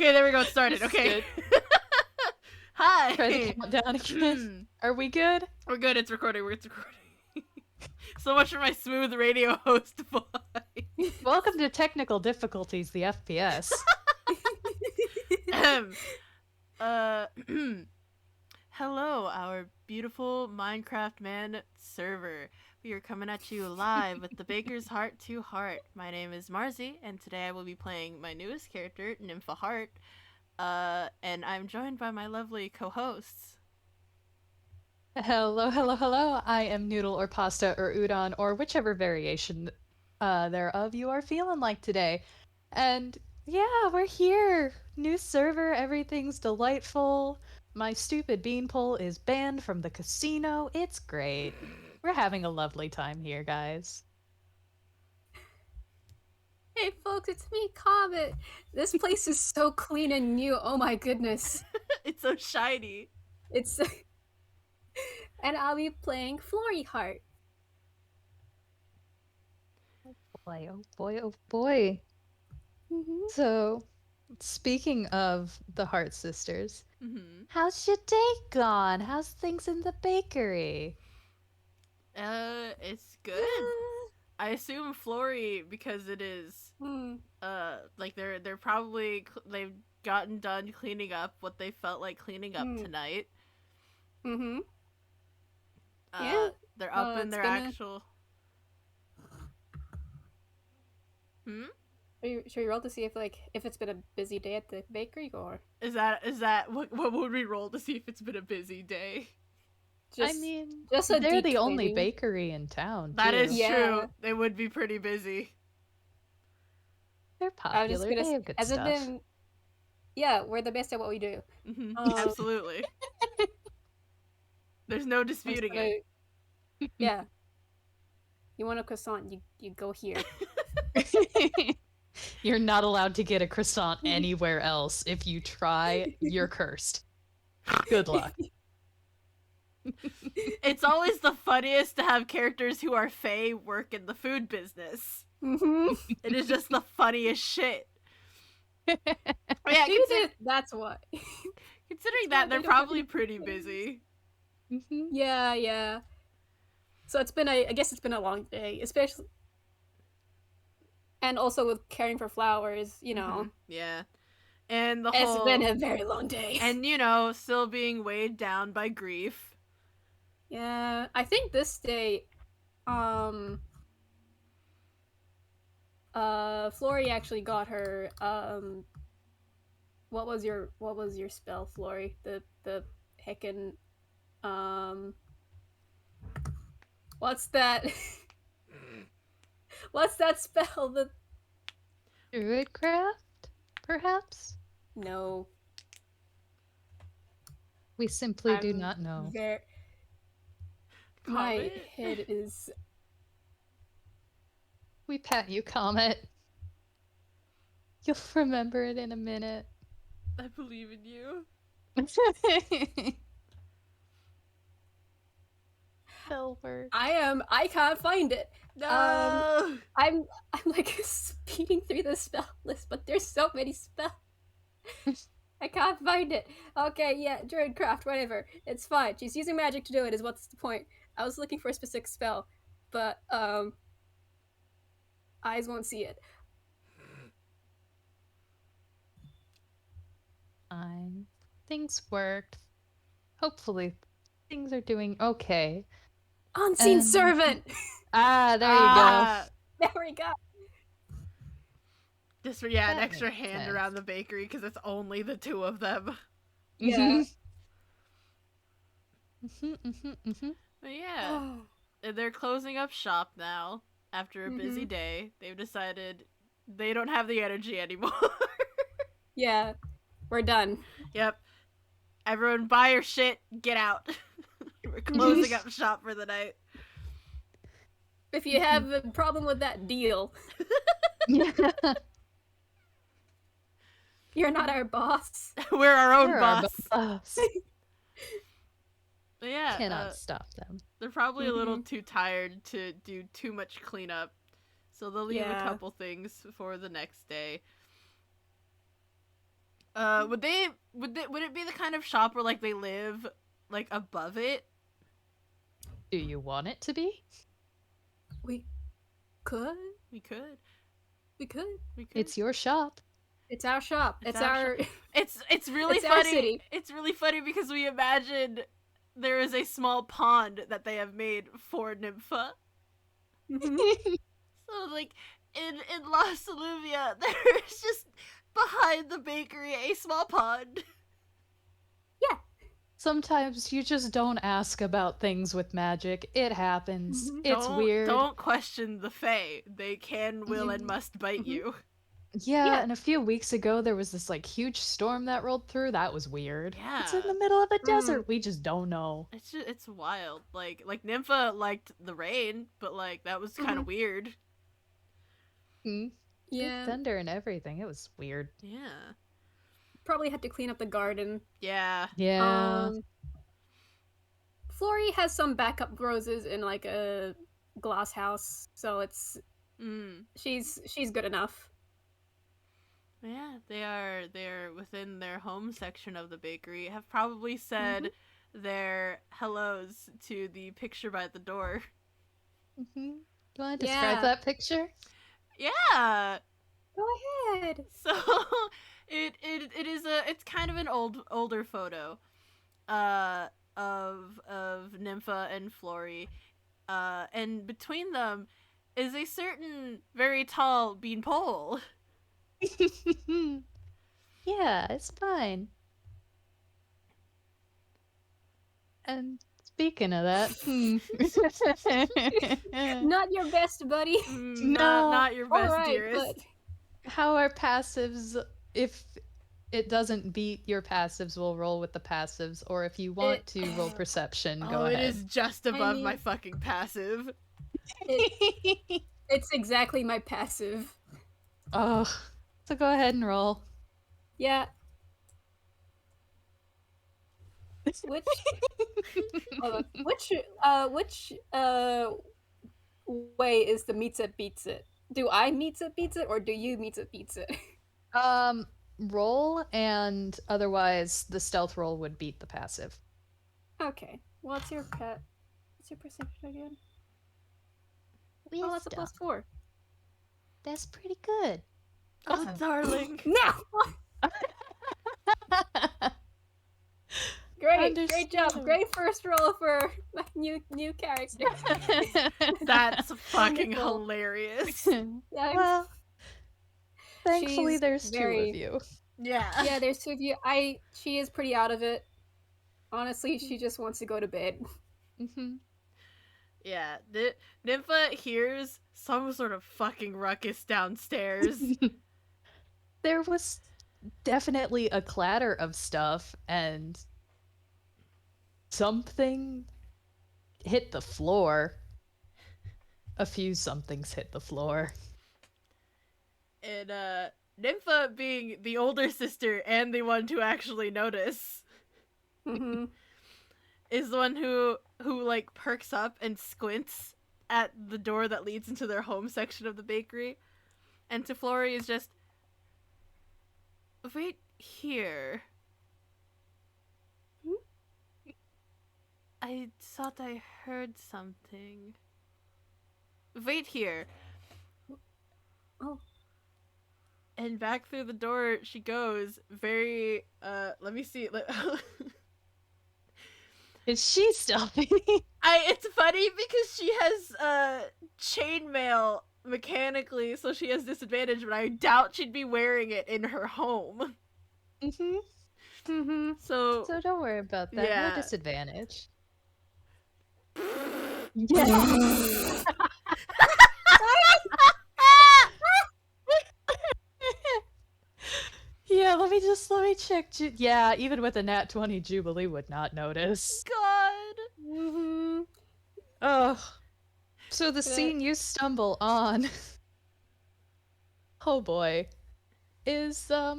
Okay, there we go. It started. Okay. Hi. Try the countdown again. Are we good? We're good. It's recording. It's recording. So much for my smooth radio host voice. Welcome to Technical Difficulties, the FPS. Hello, our beautiful Minecraft Man server. We are coming at you live with the Baker's Heart to Heart. My name is Marzi, and today I will be playing my newest character, Nympha Heart. And I'm joined by my lovely co-hosts. Hello, hello, hello. I am Noodle or Pasta or Udon or whichever variation thereof you are feeling like today. And yeah, we're here. New server, everything's delightful. My stupid beanpole is banned from the casino. It's great. We're having a lovely time here, guys. Hey folks, it's me, Comet. This place is so clean and new. Oh my goodness. It's so shiny. It's and I'll be playing Flori Heart. Oh boy, oh boy, oh boy. So, speaking of the Heart Sisters, how's your day gone? How's things in the bakery? It's good. I assume Flori, because it is, like they're probably, they've gotten done cleaning up what they felt like cleaning up tonight. Yeah. They're up in their actual... Should we roll to see if it's been a busy day at the bakery, or Is that what would we roll to see if it's been a busy day? They're the only bakery in town, too. That is true. They would be pretty busy. They're popular. They have good stuff. Yeah, we're the best at what we do. Absolutely. There's no disputing it. Yeah. You want a croissant, you go here. You're not allowed to get a croissant anywhere else. If you try, you're cursed. Good luck. It's always the funniest to have characters who are fae work in the food business. It is just the funniest shit. Yeah, that's what. Considering that, they're probably pretty busy. Yeah. So I guess it's been a long day, especially, and also with caring for flowers, you know. Yeah. And it's been a very long day. And, still being weighed down by grief. Yeah, I think this day, Flori actually got her, what was your spell, Flori? The heckin', what's that? What's that spell? The Druidcraft, perhaps? No. We simply do not know. My head is... We pat you, Comet. You'll remember it in a minute. I believe in you. Silver. I can't find it. No. I'm like speeding through the spell list, but there's so many spells. I can't find it. Okay, yeah, Druidcraft, whatever. It's fine. She's using magic to do it, is what's the point. I was looking for a specific spell, but, eyes won't see it. Fine. Things worked. Hopefully, things are doing okay. Unseen servant! There you go. There we go. Just an extra hand around the bakery because it's only the two of them. Yeah. But yeah, they're closing up shop now after a busy day. They've decided they don't have the energy anymore. Yeah, we're done. Yep. Everyone buy your shit, get out. We're closing up shop for the night. If you have a problem with that, deal. You're not our boss. We're our own boss. But yeah, cannot stop them. They're probably a little too tired to do too much cleanup, so they'll leave a couple things for the next day. Would it be the kind of shop where like they live like above it? Do you want it to be? We could. We could. We could. We could. It's your shop. It's our shop. It's our. It's really It's funny. our city. It's really funny because we imagined there is a small pond that they have made for Nympha. Mhm. So like in Las Iluvia, there's just behind the bakery a small pond. Sometimes you just don't ask about things with magic. It happens. Mhm. It's weird. Don't question the Fae. They can, will, and must bite Mhm. you. Yeah, and a few weeks ago there was this like huge storm that rolled through. That was weird. It's in Yeah. the middle of a desert. We just don't know. It's wild. Like Nympha liked the rain, but like that was kind of weird. Big Yeah. thunder and everything. It was weird. Yeah. Probably had to clean up the garden. Yeah. Yeah. Flori has some backup roses in like a glass house, so it's she's good enough. Yeah, they're within their home section of the bakery. Have probably said their hellos to the picture by the door. You want to describe that picture? Yeah. Go ahead. So it's kind of an older photo of Nympha and Flori. And between them is a certain very tall beanpole. Yeah, it's fine. And speaking of that, Not your best, buddy. Not your best, Alright, dearest. but how are passives? If it doesn't beat your passives, we'll roll with the passives. Or if you want to roll perception, go ahead. It is just above my mean- fucking passive. it's exactly my passive. Oh, so go ahead and roll. Yeah. Which way is the meets it beats it? Do I meets it beats it or do you meets it beats it? Roll, and otherwise the stealth roll would beat the passive. Okay. What's your perception again? Wisdom. Oh, that's a +4. That's pretty good. Oh, darling. Now. Great job. Great first roll for my new character. That's fucking Wonderful. hilarious. Well, thankfully She's there's very- 2 of you. Yeah. Yeah, there's 2 of you. She is pretty out of it. Honestly, she just wants to go to bed. Yeah. Nympha hears some sort of fucking ruckus downstairs. There was definitely a clatter of stuff, and something hit the floor. A few somethings hit the floor. And Nympha, being the older sister and the one to actually notice, is the one who like perks up and squints at the door that leads into their home section of the bakery. And to Flori is just, wait here. I thought I heard something. Wait here. Oh. And back through the door she goes, very, let me see. Is she stealthy? It's funny because she has, chainmail mechanically, so she has disadvantage, but I doubt she'd be wearing it in her home. So don't worry about that. Yeah. No disadvantage. Yeah, let me check. Yeah, even with a nat 20, Jubilee would not notice. God. Ugh. So the scene you stumble on, oh boy, is, yeah,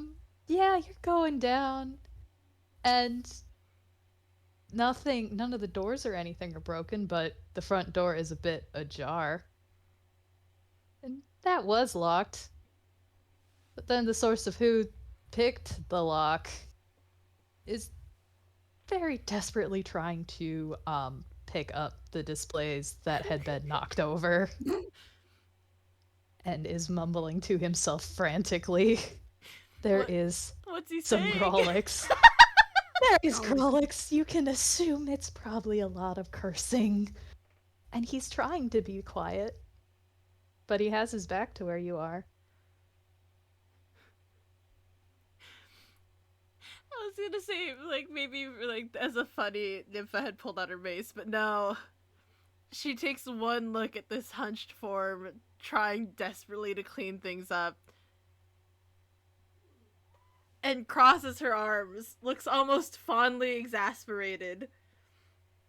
you're going down, and none of the doors or anything are broken, but the front door is a bit ajar. And that was locked. But then the source of who picked the lock, is very desperately trying to pick up the displays that had been knocked over, and is mumbling to himself frantically. There What? is What's he some saying? Grolix. There is Grolix. You can assume it's probably a lot of cursing. And he's trying to be quiet, but he has his back to where you are. I was gonna say, like, maybe, like, as a funny, Nympha had pulled out her mace, but no. She takes one look at this hunched form, trying desperately to clean things up, and crosses her arms, looks almost fondly exasperated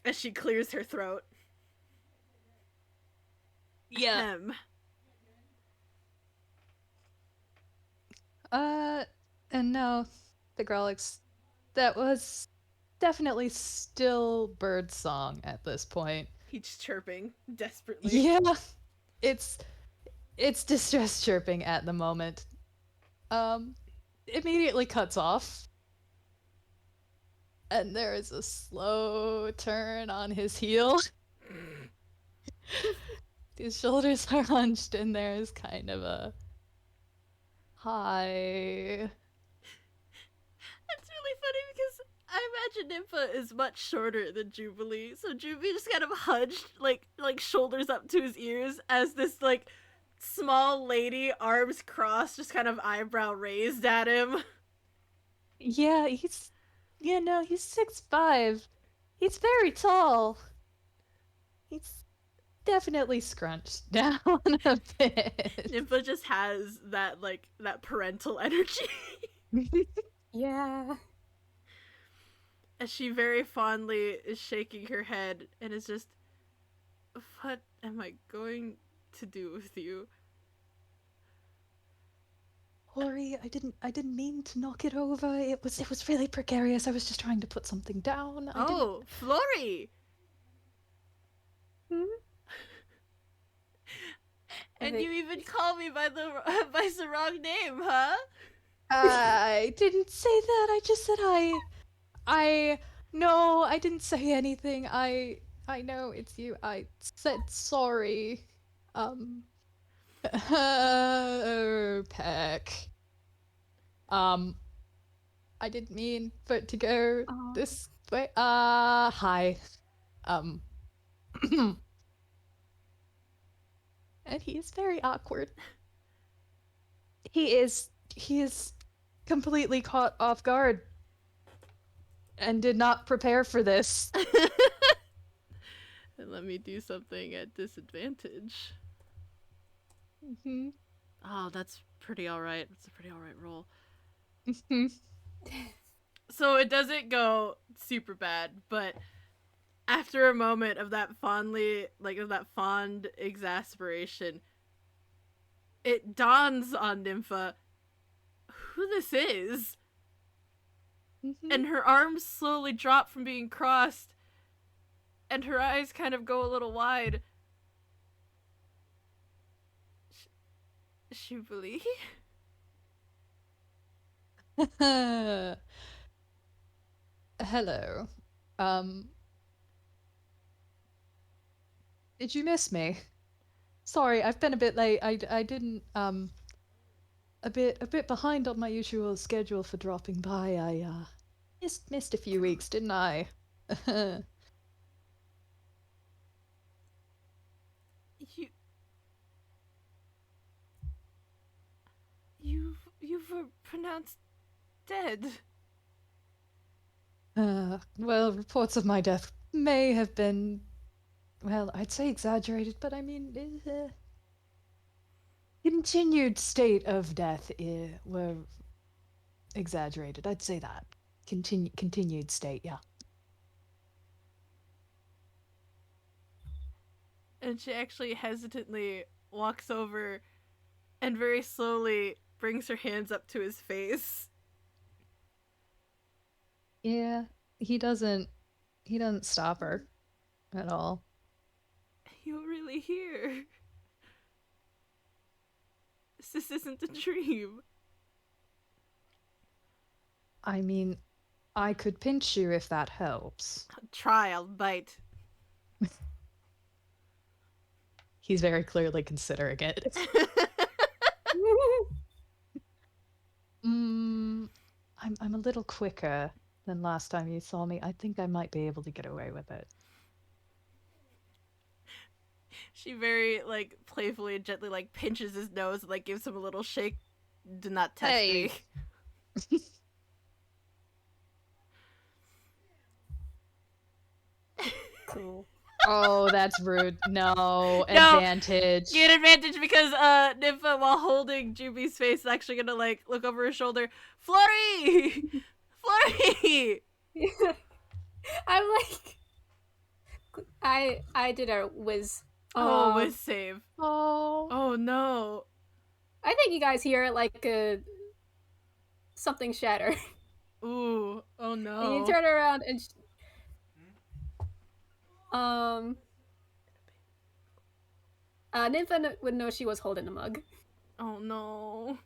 as she clears her throat. Yeah. Ahem. And no, the Grolix, that was definitely still birdsong at this point. He's chirping desperately. Yeah, it's distress chirping at the moment. Immediately cuts off, and there is a slow turn on his heel. His shoulders are hunched, and there's kind of a hi. It's really funny because I imagine Nympha is much shorter than Jubilee, so Jubilee just kind of hunched, like shoulders up to his ears, as this like small lady, arms crossed, just kind of eyebrow raised at him. Yeah, he's 6'5". He's very tall. He's definitely scrunched down a bit. Nympha just has that parental energy. Yeah. As she very fondly is shaking her head and is just, what am I going to do with you? Flori, I didn't mean to knock it over. It was really precarious. I was just trying to put something down. Oh, Flori! Hmm? And you even call me by the wrong name, huh? I didn't say that. I just said I no, I didn't say anything. I know it's you. I said sorry. Peck. I didn't mean for it to go this way. Hi. Um, and he is very awkward. He is completely caught off guard and did not prepare for this. And let me do something at disadvantage. Mm-hmm. Oh, that's pretty alright. That's a pretty alright roll. Mm-hmm. So it doesn't go super bad, but after a moment of that fond exasperation, it dawns on Nympha who this is. Mm-hmm. And her arms slowly drop from being crossed, and her eyes kind of go a little wide. Jubilee? Hello. Did you miss me? Sorry, I've been a bit late. I didn't a bit behind on my usual schedule for dropping by. I missed a few weeks, didn't I? You've pronounced dead. Well, reports of my death may have been, well, I'd say exaggerated, but I mean, continued state of death were exaggerated. I'd say that. Continued state, yeah. And she actually hesitantly walks over and very slowly brings her hands up to his face. Yeah, he doesn't stop her at all. You're really here. This isn't a dream. I mean, I could pinch you if that helps. Try, I'll bite. He's very clearly considering it. Mm, I'm a little quicker than last time you saw me. I think I might be able to get away with it. She very like playfully and gently like pinches his nose and like gives him a little shake. Do not test Hey. me. Cool. Oh, that's rude. No, No, advantage. get advantage because Nympha, while holding Juby's face, is actually gonna like look over her shoulder. Flori, Flori. I'm like, I did a whiz. Oh, whiz save. Oh. Oh no. I think you guys hear like something shatter. Ooh. Oh And no. you turn around and Nympha would know she was holding a mug. Oh no.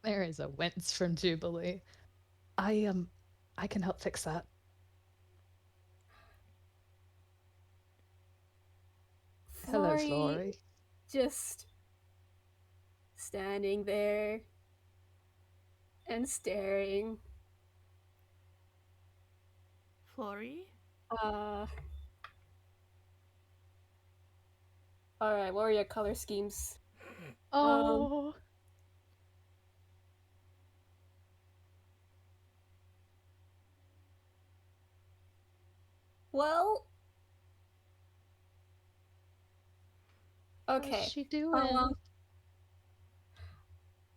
There is a wince from Jubilee. I can help fix that. Hello, Flori. Just standing there and staring. Flori. Alright, what are your color schemes? Oh. Well. Okay. What's she doing?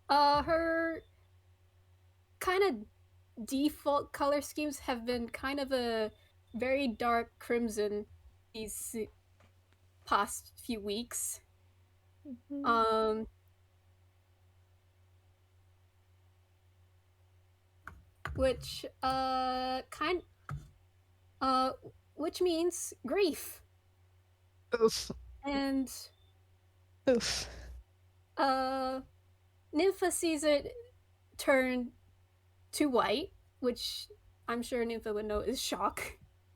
Her kind of default color schemes have been kind of a very dark crimson these past few weeks. Mm-hmm. Which which means grief. Oof. And Oof. Nympha sees it turn to white, which I'm sure Nympha would know is shock.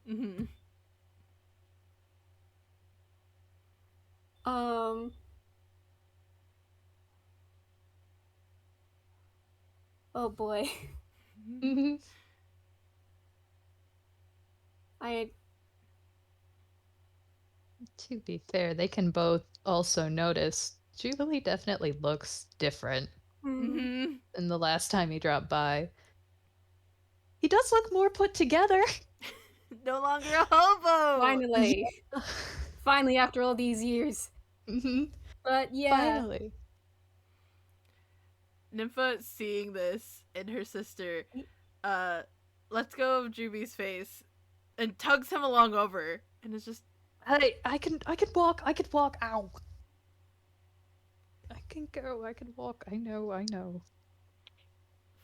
Mm-hmm. Oh boy. Mm-hmm. To be fair, they can both also notice Jubilee definitely looks different Mm-hmm. than the last time he dropped by. He does look more put together. No longer a hobo. Finally. Finally, after all these years. Mm-hmm. But yeah. Finally. Nympha, seeing this and her sister, lets go of Juby's face and tugs him along over and is just, Hey, I can walk. I can walk. Ow. I can go. I can walk. I know.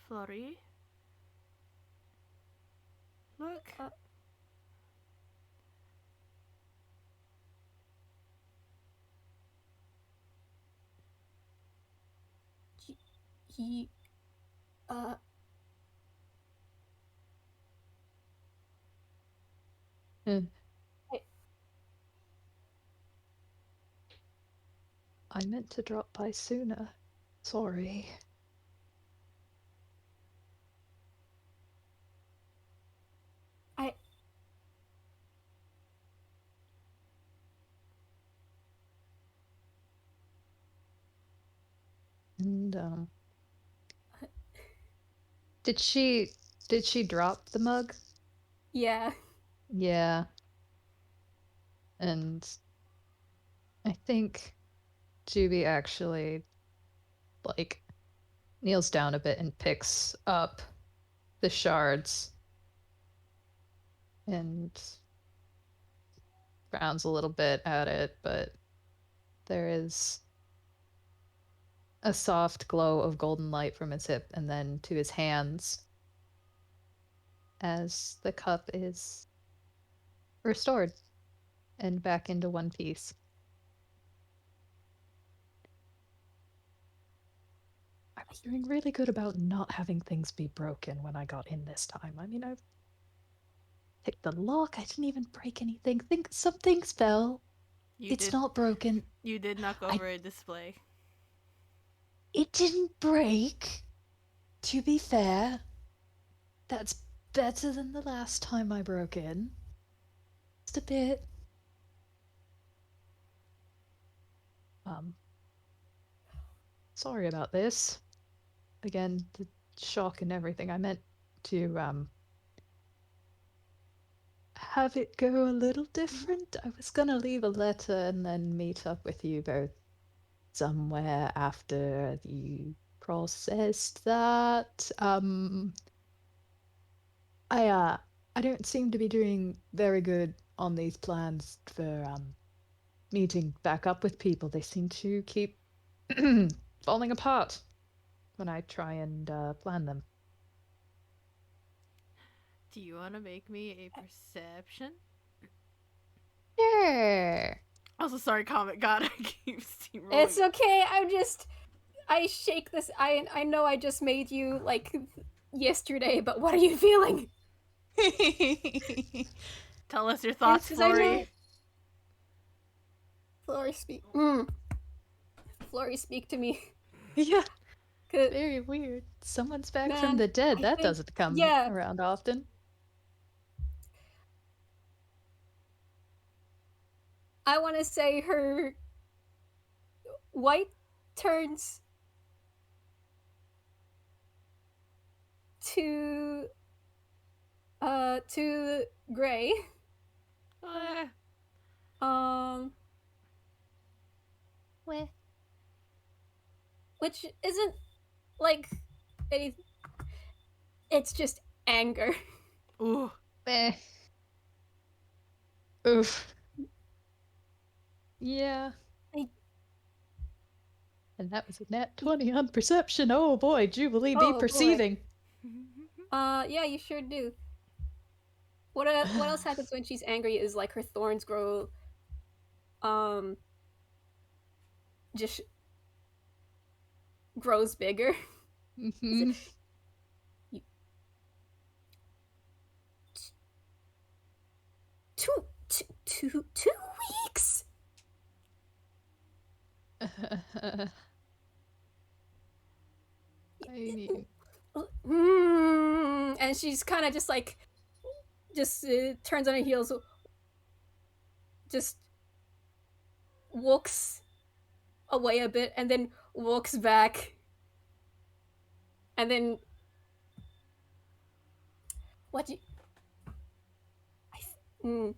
Flori, look. He I meant to drop by sooner. Sorry. And did she drop the mug? Yeah. Yeah. And I think Juby actually like kneels down a bit and picks up the shards and frowns a little bit at it, but there is a soft glow of golden light from his hip and then to his hands as the cup is restored and back into one piece. I doing really good about not having things be broken when I got in this time. I mean, I've picked the lock. I didn't even break anything. Some things fell. You It's did. not broken. You did knock I over a display. It didn't break. To be fair, that's better than the last time I broke in. Just a bit. Sorry about this. Again, the shock and everything. I meant to have it go a little different. I was gonna leave a letter and then meet up with you both somewhere after you processed that. I don't seem to be doing very good on these plans for meeting back up with people. They seem to keep falling apart when I try and plan them. Do you want to make me a perception? Sure. Also, sorry, Comet God, I keep steamrolling. It's okay. I shake this. I know I just made you like yesterday, but what are you feeling? Tell us your thoughts, Because I know Flori. Flori speak. Flori, speak to me. Yeah, 'Cause, very weird. Someone's back man, from the dead. I That think- doesn't come yeah. around often. I want to say her white turns to gray. Where? Which isn't like any. It's just anger. Ooh. Eh. Oof. Yeah. And that was a nat 20 on perception. Oh boy, Jubilee, be Oh, boy. perceiving. Yeah, you sure do. What else happens when she's angry is like her thorns grow just grows bigger. Mm-hmm. Two weeks. I mean, And she's kind of just like turns on her heels, just walks away a bit, and then walks back, and then what do you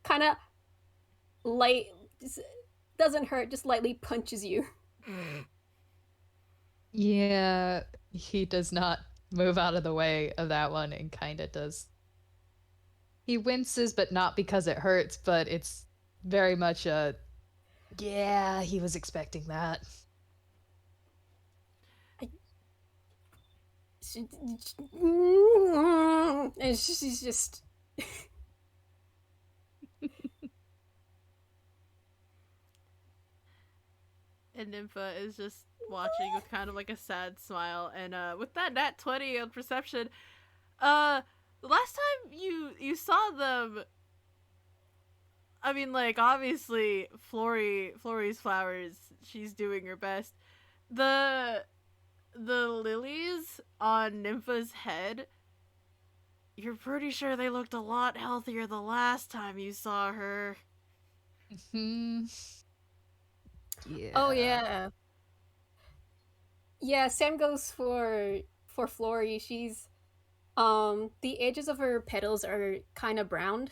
kind of light, doesn't hurt, just lightly punches you. yeah, he does not move out of the way of that one and kind of does. He winces, but not because it hurts, but it's very much a, yeah, he was expecting that. And she's just And Nympha is just watching with kind of like a sad smile. And with that nat 20 on perception, the last time you saw them, I mean, like, obviously Flori's flowers, she's doing her best. The lilies on Nympha's head, you're pretty sure they looked a lot healthier the last time you saw her. Hmm. Yeah. Oh yeah. Yeah, Sam goes for Flori. She's the edges of her petals are kind of browned.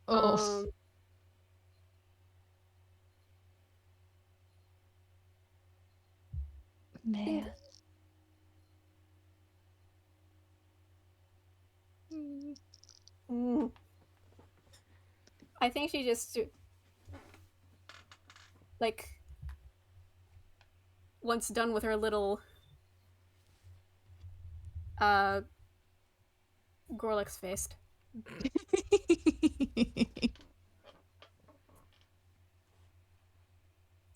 Oh. Man. I think she just like once done with her little Gorlek's fist.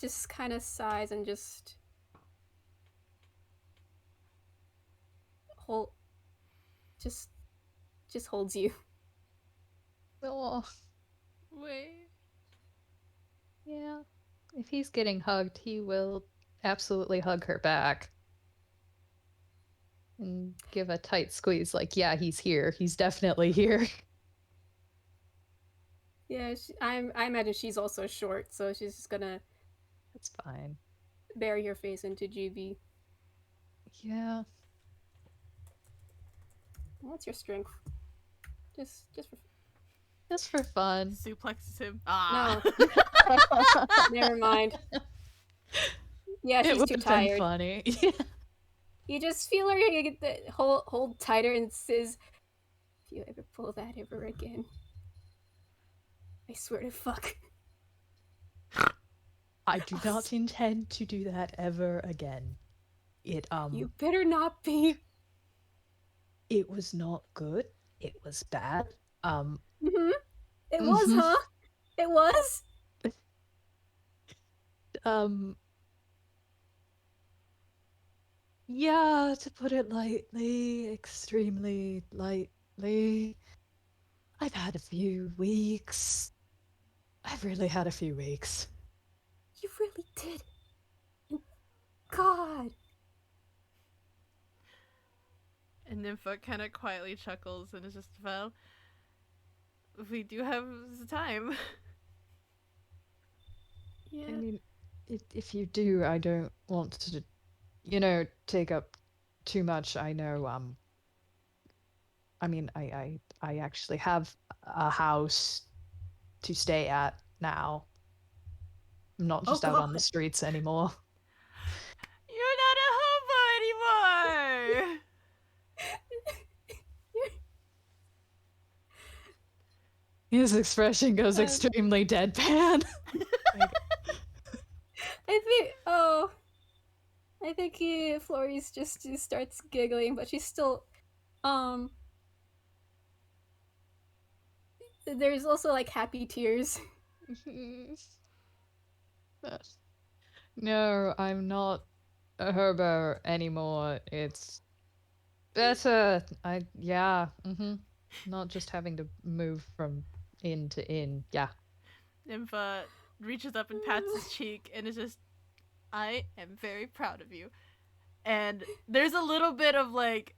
just kind of sighs and just hold, just holds you. Oh, Wait. yeah. If he's getting hugged, he will absolutely hug her back. And give a tight squeeze, like, yeah, he's here. He's definitely here. Yeah, I imagine she's also short, so she's just gonna That's fine. bury her face into GB. Yeah. What's your strength? Just for Just for fun. Suplexes him. Ah. No. Never mind. Yeah, It she's would too have been tired. funny. You just feel her, you get the hold tighter, and says, "If you ever pull that ever again, I swear to fuck." I do not intend to do that ever again. It You better not be. it was not good. It was bad. It was, huh? It was. Yeah, to put it lightly, extremely lightly. I've had a few weeks. I've really had a few weeks. You really did. God. And Nympha kind of quietly chuckles and is just, well, we do have time. Yeah. I mean, if you do, I don't want to, take up too much. I know, I mean, I actually have a house to stay at now. I'm not just out on the streets anymore. You're not a hobo anymore! His expression goes extremely deadpan. I think Flori's just starts giggling, but she's still, there's also like happy tears. No, I'm not a hobo anymore. It's better. Not just having to move from inn to inn. Yeah. Nympha reaches up and pats his cheek and is just, I am very proud of you. And there's a little bit of like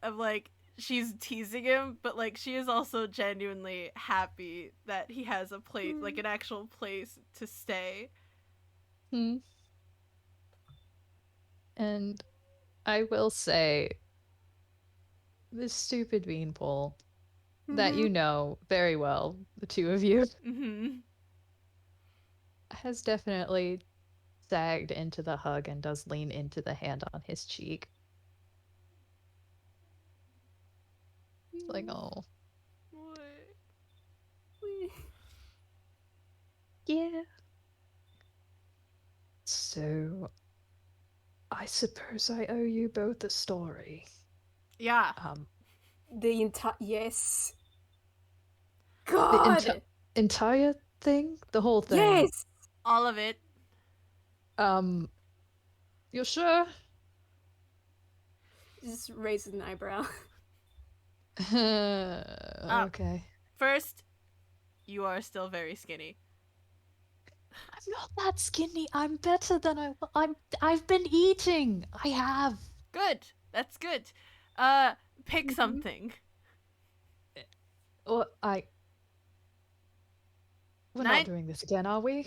she's teasing him, but like she is also genuinely happy that he has a place, like an actual place to stay. And I will say, this stupid beanpole that you know very well, the two of you, has definitely sagged into the hug and does lean into the hand on his cheek. It's like, oh. Yeah. So, I suppose I owe you both a story. Yeah. The entire yes. God. The entire thing, the whole thing. Yes. All of it. You're sure? Just raises an eyebrow. Okay. First, you are still very skinny. I'm not that skinny. I'm better than I've been eating. I have. Good. That's good. Pick something. Well, we're not doing this again, are we?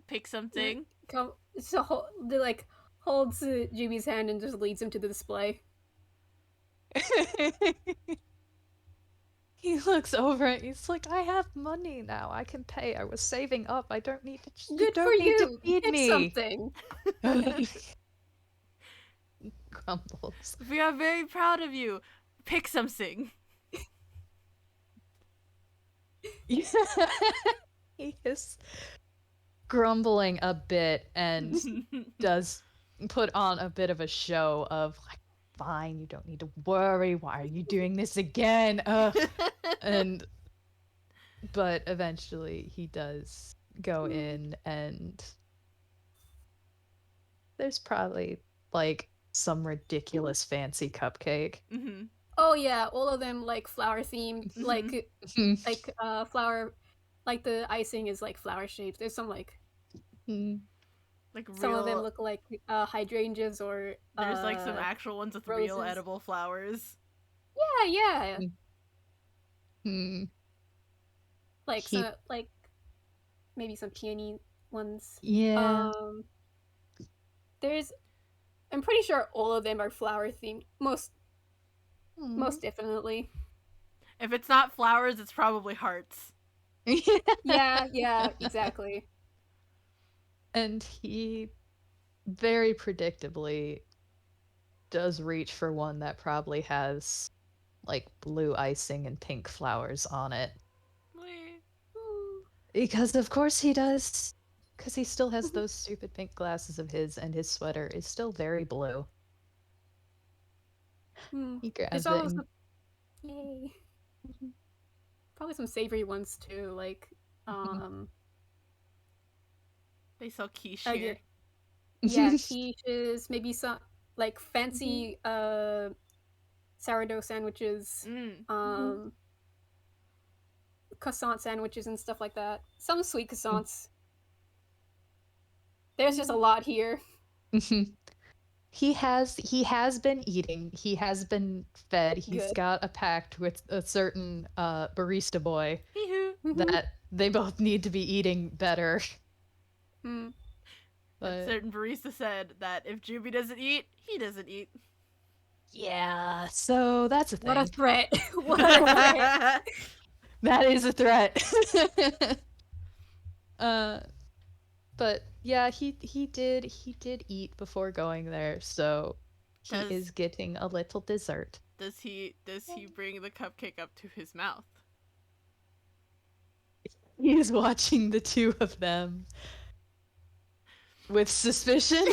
Pick something. Come. So they like holds Jimmy's hand and just leads him to the display. He looks over and he's like, I have money now. I can pay. I was saving up. I don't need to. Good don't for need you. to feed me. Something. Crumbles. We are very proud of you. Pick something. He is grumbling a bit and does put on a bit of a show of like, fine, you don't need to worry. Why are you doing this again? But eventually he does go in and there's probably like some ridiculous fancy cupcake. Mm-hmm. Oh yeah, all of them like flower themed, Mhm. flower, like the icing is like flower shaped. There's some like Like some of them real. look like hydrangeas or There's like some actual ones with real roses. edible flowers. Yeah. Hmm. Like He, some like maybe some peony ones. yeah. There's I'm pretty sure all of them are flower themed. Most definitely. If it's not flowers, it's probably hearts. Yeah, exactly. And he very predictably does reach for one that probably has like blue icing and pink flowers on it. Because of course he does. Because he still has those stupid pink glasses of his, and his sweater is still very blue. He There's grabs it also and yay. Probably some savory ones too, like They sell quiche I here. yeah, quiches, maybe some like fancy sourdough sandwiches, croissant sandwiches and stuff like that. Some sweet croissants. There's just a lot here. he has been eating. He has been fed. He's Good. got a pact with a certain barista boy Hee-hoo. that they both need to be eating better. Hmm. A certain barista said that if Juby doesn't eat, he doesn't eat. Yeah, so that's a thing. What a threat. What a threat. That is a threat. But yeah, he did eat before going there, so he is getting a little dessert. Does he bring the cupcake up to his mouth? He is watching the two of them with suspicion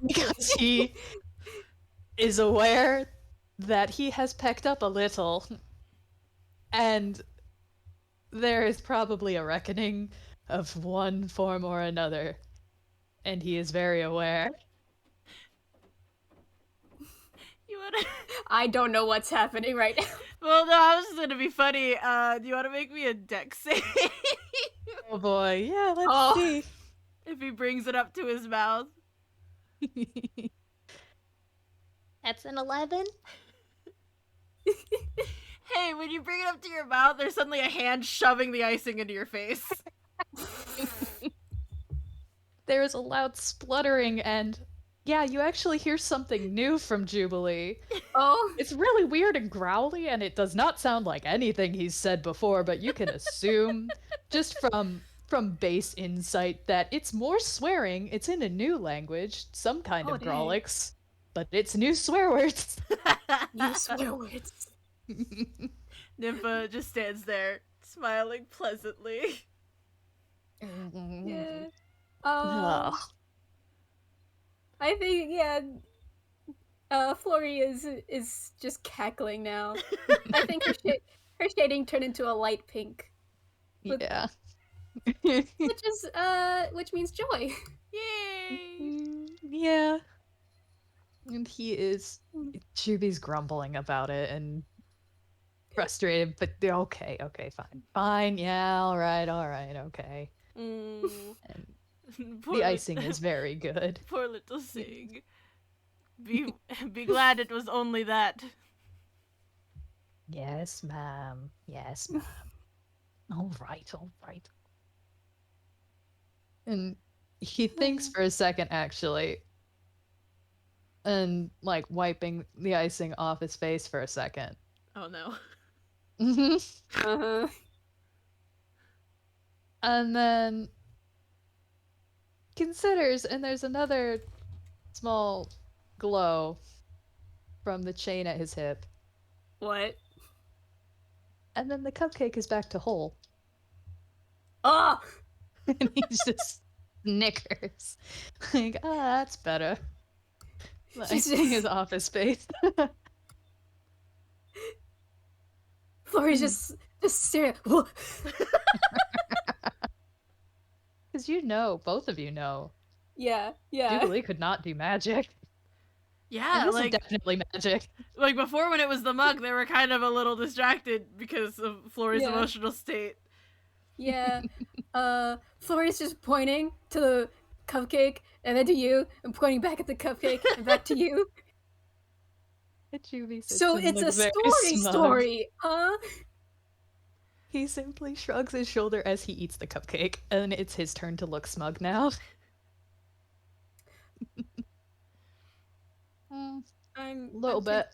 because he is aware that he has pecked up a little, and there is probably a reckoning of one form or another, and he is very aware. You wanna? I don't know what's happening right now. Well, no, I was just gonna be funny. Do you want to make me a dex save? Oh boy, yeah, let's see. If he brings it up to his mouth. That's an 11. Hey, when you bring it up to your mouth, there's suddenly a hand shoving the icing into your face. There is a loud spluttering, and yeah, you actually hear something new from Jubilee. Oh. It's really weird and growly, and it does not sound like anything he's said before, but you can assume, just from base insight, that it's more swearing. It's in a new language, some kind of Grolix, but it's new swear words. New swear words. Nympha just stands there, smiling pleasantly. Yeah. Ugh. I think Flori is just cackling now. I think her shading turned into a light pink. Yeah. Which means joy. Yay! Yeah. And Juby's grumbling about it and frustrated, but okay, fine, yeah, all right, okay. And the icing is very good. Poor little Sing. Be glad it was only that. Yes, ma'am. Yes, ma'am. All right. And he thinks for a second, actually, and like wiping the icing off his face for a second. Oh no. And then considers, and there's another small glow from the chain at his hip. What? And then the cupcake is back to whole. Oh! And he just snickers. Like, that's better. The icing is off his face. Flori's just staring. Because both of you know, Yeah, yeah. Jubilee could not do magic. And Yeah, this is definitely magic. like before when it was the mug, they were kind of a little distracted because of Flori's Yeah. emotional state. Yeah. Flori's just pointing to the cupcake and then to you and pointing back at the cupcake and back to you. Juby sits So and it's a looks very story smug. story, huh? He simply shrugs his shoulder as he eats the cupcake, and it's his turn to look smug now. A little bit.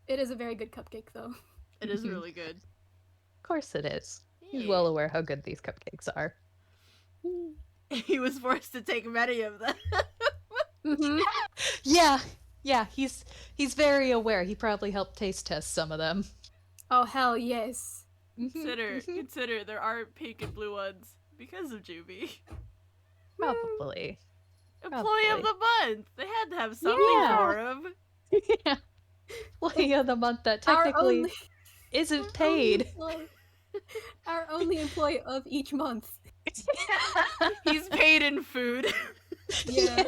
It is a very good cupcake, though. It is really good. Of course it is. He's Yeah. well aware how good these cupcakes are. He was forced to take many of them. Mm-hmm. Yeah, he's very aware. He probably helped taste test some of them. Oh, hell yes. Consider there are pink and blue ones because of Juby. Probably. Employee of the month. They had to have something for him. Yeah. Employee of the month that technically isn't paid. Our only employee of each month. He's paid in food. Yeah.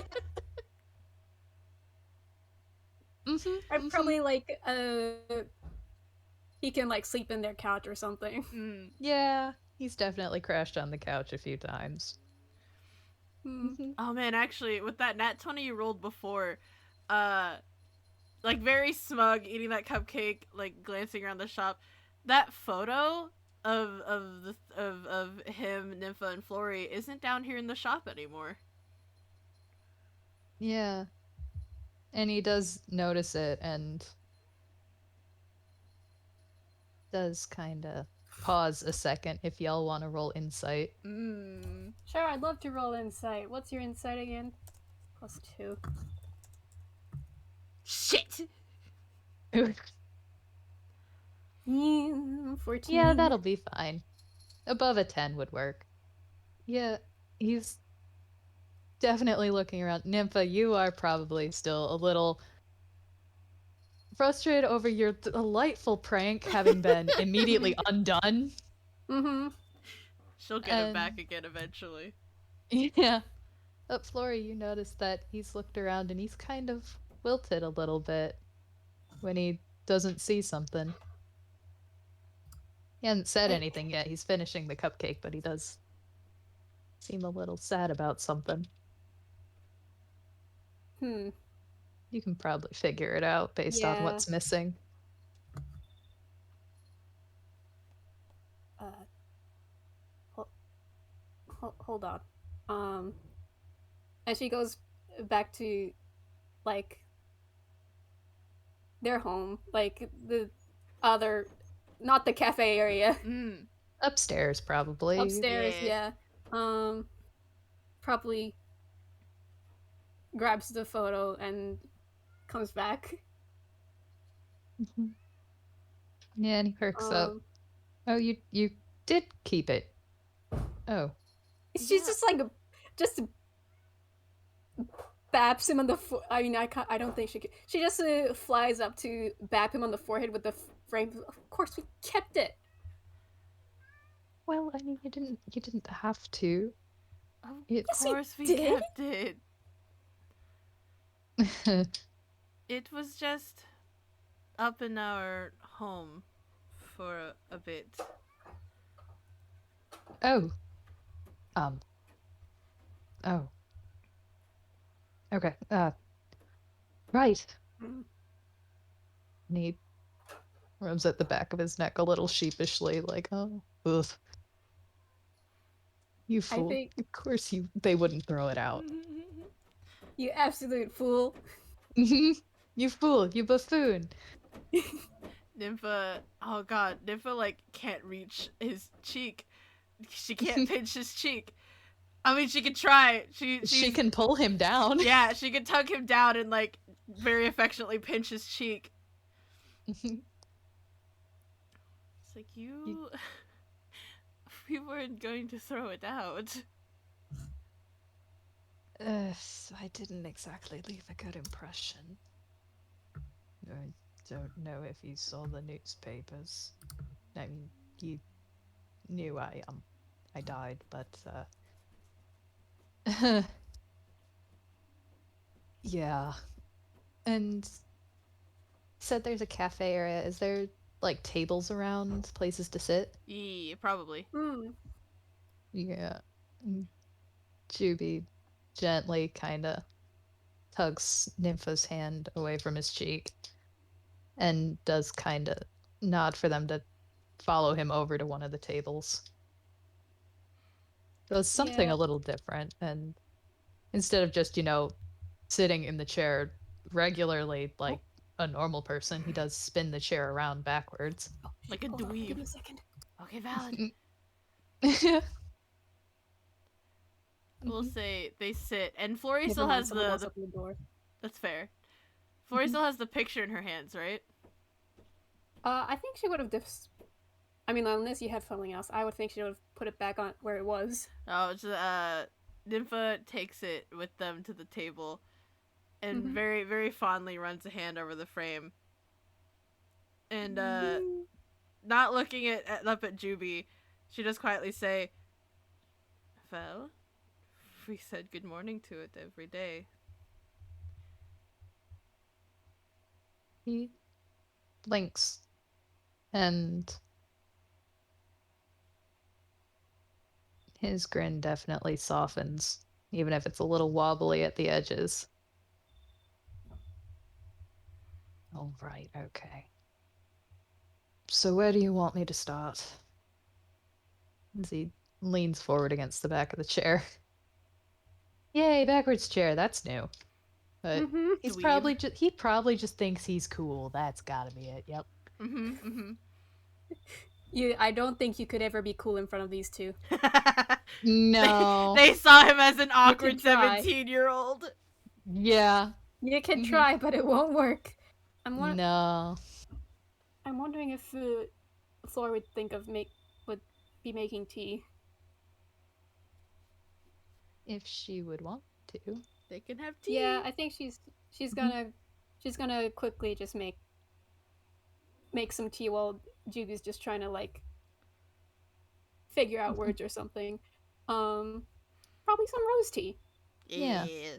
Mm-hmm. Probably like he can like sleep in their couch or something. Yeah, he's definitely crashed on the couch a few times. Oh man, actually, with that nat 20 you rolled before, like very smug, eating that cupcake, like glancing around the shop. That photo of him, Nympha, and Flori isn't down here in the shop anymore. Yeah. And he does notice it and does kind of pause a second if y'all want to roll insight. Sure, I'd love to roll insight. What's your insight again? +2. Shit! 14. Yeah, that'll be fine. Above a 10 would work. Yeah, he's definitely looking around. Nympha, you are probably still a little frustrated over your delightful prank having been immediately undone. She'll get it back again eventually. Yeah. But Flori, you notice that he's looked around and he's kind of wilted a little bit when he doesn't see something. He hasn't said anything yet. He's finishing the cupcake, but he does seem a little sad about something. You can probably figure it out based on what's missing. Hold on. And she goes back to like their home, like the other, not the cafe area. Upstairs, probably. Upstairs, yeah. Probably grabs the photo and comes back. Yeah, and he perks up. Oh, you did keep it. Oh. She's just like just baps him on the I mean, I don't think she could. She just flies up to bap him on the forehead with the frame. Of course, we kept it. Well, I mean, you didn't have to. Of course we kept it. It was just up in our home for a bit. Oh. Oh. Okay. Right. And he rubs at the back of his neck a little sheepishly, like, oh, ugh. You fool. Of course they wouldn't throw it out. You absolute fool. You fool, you buffoon. Nympha, oh god, Nympha, like, can't reach his cheek. She can't pinch his cheek. I mean, she could try. She can pull him down. Yeah, she could tug him down and, like, very affectionately pinch his cheek. It's like, we weren't going to throw it out. I didn't exactly leave a good impression. I don't know if you saw the newspapers. I mean, you knew I died, but Yeah. And said there's a cafe area. Is there like tables around, places to sit? Yeah, probably. Hmm. Yeah. And Juby gently kind of tugs Nympha's hand away from his cheek and does kind of nod for them to follow him over to one of the tables. Does something Yeah. a little different, and instead of just, sitting in the chair regularly like a normal person, he does spin the chair around backwards. Oh, Like a hold on. Give dweeb. me a second. Okay, valid. Mhm. We'll say they sit, and Flori Never still mind. has Someone else the. opened the door. That's fair. Flori Mhm. still has the picture in her hands, right? I think she would have I mean, unless you had something else, I would think she would have put it back on where it was. Oh, it's, Nympha takes it with them to the table, and Mhm. very, very fondly runs a hand over the frame. And, not looking up at Juby, she does quietly say, "Well, we said good morning to it every day." He blinks and his grin definitely softens, even if it's a little wobbly at the edges. All right, okay. So where do you want me to start? As he leans forward against the back of the chair. Yay, backwards chair, that's new. But Mhm. Dweeb. he probably just thinks he's cool. That's gotta be it. Yep. I don't think you could ever be cool in front of these two. they, No. they saw him as an You can awkward try. 17-year-old. Yeah. You can Mhm. try, but it won't work. I'm No. I'm wondering if Flora would think of would be making tea. If she would want to. They can have tea. Yeah, I think she's Mhm. gonna she's gonna quickly just make some tea while Juby's just trying to like figure out Mhm. words or something. Probably some rose tea. Yeah. Yeah.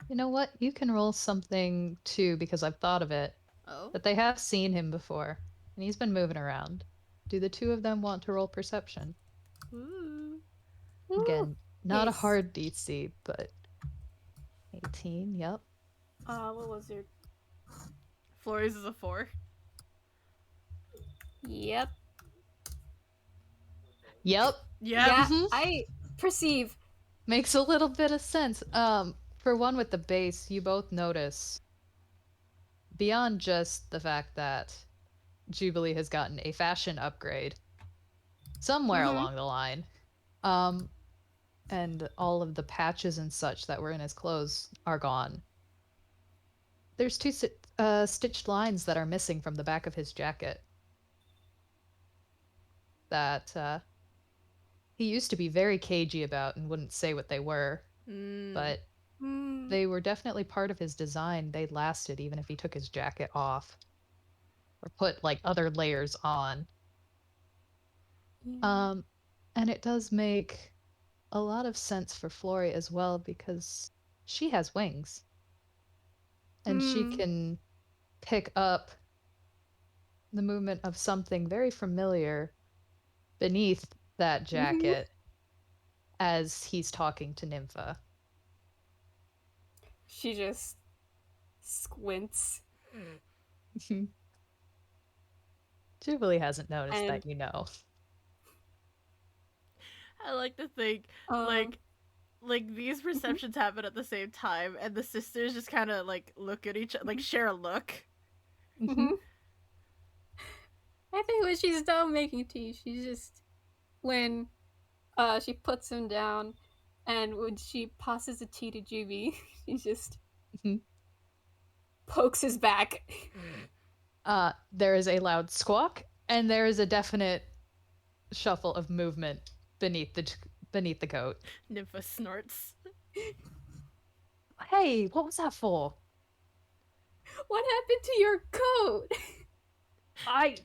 You know what? You can roll something too because I've thought of it. Oh? But they have seen him before, and he's been moving around. Do the two of them want to roll perception? Ooh. Ooh, Again, not a yes. hard DC, but 18, yep. What was your? Flori's is a 4. Yep. Yep. Yep. Yeah, Hmm. I perceive. Makes a little bit of sense. For one with the base, you both notice, beyond just the fact that Jubilee has gotten a fashion upgrade somewhere Mm-hmm. along the line, um, and all of the patches and such that were in his clothes are gone. There's two stitched lines that are missing from the back of his jacket that he used to be very cagey about and wouldn't say what they were, Mm. but Mm. they were definitely part of his design. They lasted even if he took his jacket off or put like other layers on. Yeah. Um, and it does make a lot of sense for Flori as well because she has wings and she Mm. can pick up the movement of something very familiar beneath that Mm-hmm. jacket as he's talking to Nympha. She just squints Jubilee hasn't noticed and that, you know. I like to think, um. like these Mhm. perceptions happen at the same time, and the sisters just kind of like look at each other, like share a look. Mhm. Mhm. I think when she's done making tea, she's just when she puts him down, and when she passes the tea to Juby, she just Mhm. pokes his back. There is a loud squawk, and there is a definite shuffle of movement beneath the coat. Nympha snorts. Hey, what was that for? What happened to your coat? I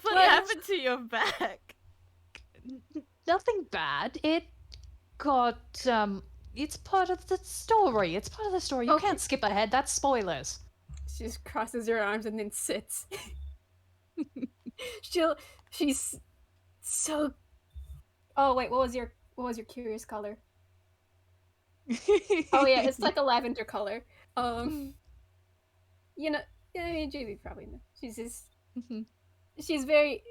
What What? happened to your back? nothing bad. It got it's part of the story. It's part of the story. You Okay. can't skip ahead. That's spoilers. She just crosses her arms and then sits. She's so. Oh wait, what was your curious color? Oh yeah, it's like a lavender color. You know, yeah, I mean, JB probably knows. She's just, she's very.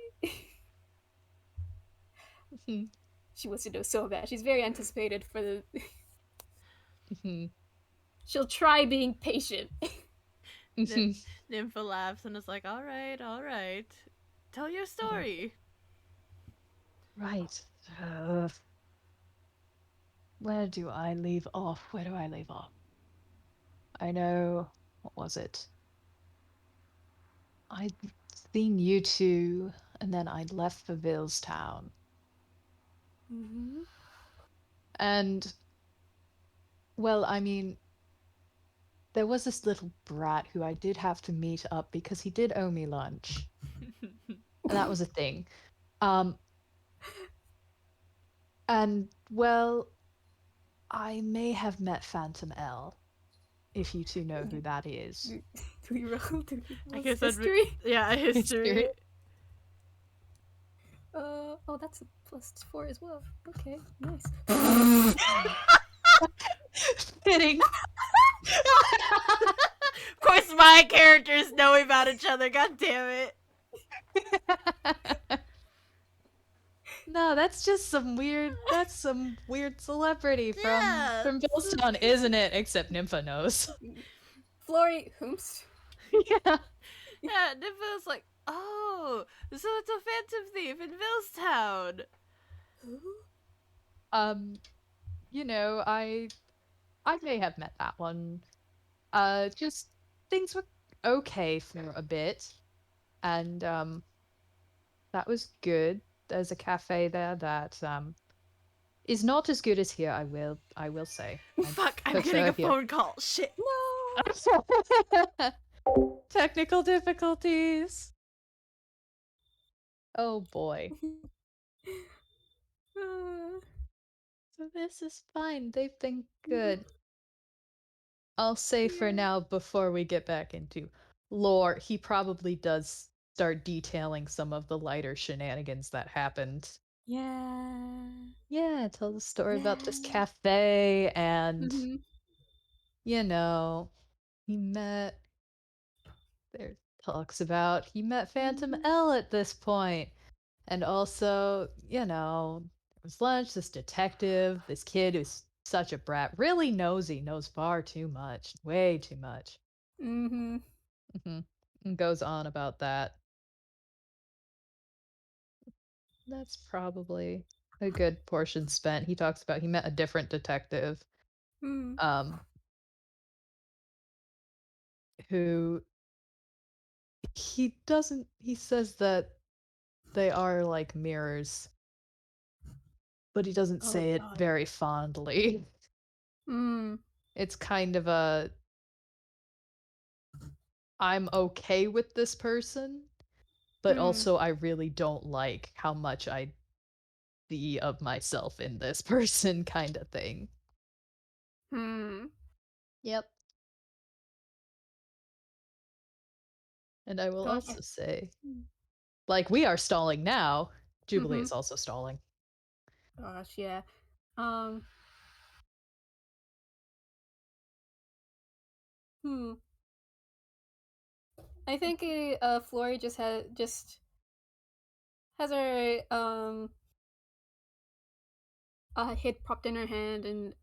She wants to know so bad. She's very anticipated for the. She'll try being patient. Nympha laughs and is like, all right, tell your story. Right. Where do I leave off? I know. What was it? I'd seen you two, and then I'd left for Villestown. And, well, I mean, there was this little brat who I did have to meet up because he did owe me lunch. And that was a thing. And, well, I may have met Phantom L, if you two know who that is. Do we roll? I guess history? Yeah, history. Oh, that's a +4 as well. Okay, nice. Fitting. Of course, my characters know about each other. God damn it. No, that's just some weird. That's some weird celebrity from Villestown, isn't it? Except Nympha knows. Flori, whomst? Yeah. Yeah, Nympha's like, oh, so it's a phantom thief in Villestown. You know, I may have met that one. Just things were okay for a bit, and that was good. There's a cafe there that is not as good as here. I will say. Fuck! I'm getting a phone call. Shit! No. Technical difficulties. Oh boy. So this is fine. They've been good. I'll say for now, before we get back into lore, he probably does start detailing some of the lighter shenanigans that happened. Yeah, tell the story about this cafe and, you know, he met Phantom L at this point. And also, you know, there was lunch, this detective, this kid who's such a brat, really nosy, knows far too much, way too much. And goes on about that. That's probably a good portion spent. He talks about he met a different detective. Who he says that they are like mirrors, but he doesn't say it very fondly. It's kind of a I'm okay with this person, but also I really don't like how much I see of myself in this person kind of thing. Yep. And I will also say, like, we are stalling now. Jubilee is also stalling. Gosh, yeah. I think Flori just has her head propped in her hand and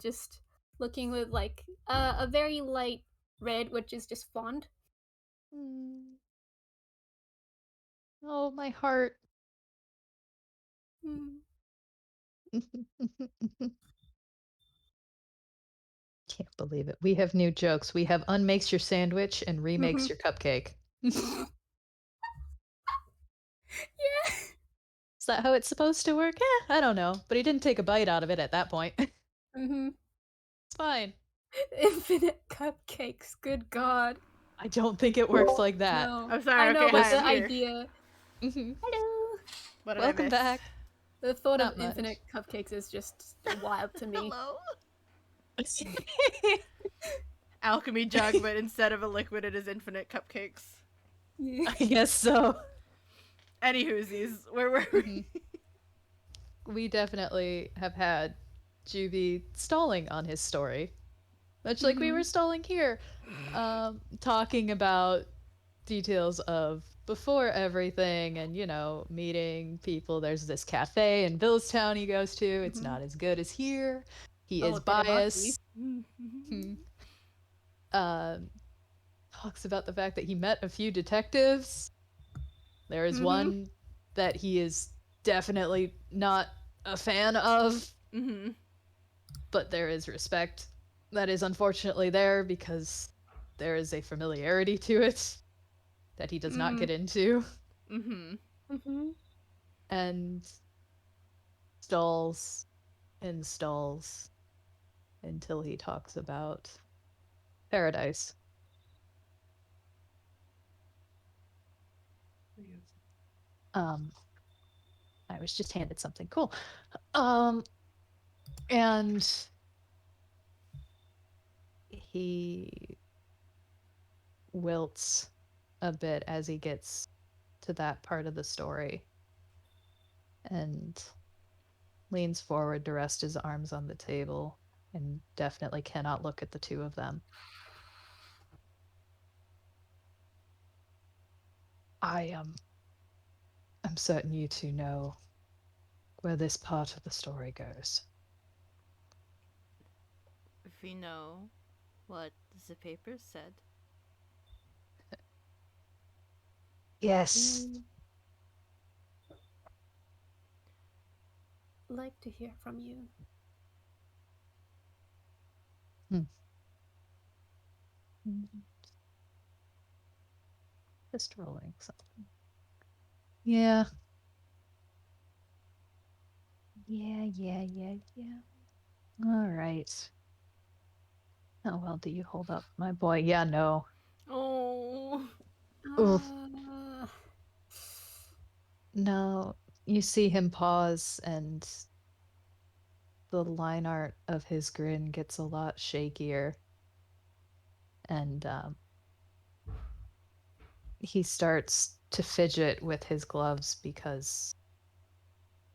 just looking with like a very light red, which is just fond. Oh, my heart. Can't believe it. We have new jokes. We have unmakes your sandwich and remakes your cupcake. Yeah. Is that how it's supposed to work? I don't know. But he didn't take a bite out of it at that point. It's fine. Infinite cupcakes. Good God. I don't think it works like that. No. I'm sorry. I know, okay, but hi, the I'm here. idea. Hello. What did Welcome I miss? back. The thought Not of much. infinite cupcakes is just wild to me. Hello. Alchemy jug, but instead of a liquid, it is infinite cupcakes. Yeah. I guess so. Anywhoosies, where were we? We definitely have had Juby stalling on his story, much like we were stalling here, talking about details of before everything and, you know, meeting people. There's this cafe in Billstown he goes to. It's not as good as here. He is Followed by Marzi. biased. Um, talks about the fact that he met a few detectives. There is one that he is definitely not a fan of, but there is respect that is unfortunately there because there is a familiarity to it that he does not get into. And stalls and stalls until he talks about paradise. I was just handed something cool. And he wilts a bit as he gets to that part of the story and leans forward to rest his arms on the table and definitely cannot look at the two of them. I'm certain you two know where this part of the story goes. If we know what the papers said. Yes. Like to hear from you. Just rolling something. Yeah. Yeah. All right. How well do you hold up, my boy? Yeah, no. Oh. Oof. Uh, No. You see him pause, and the line art of his grin gets a lot shakier. And he starts to fidget with his gloves because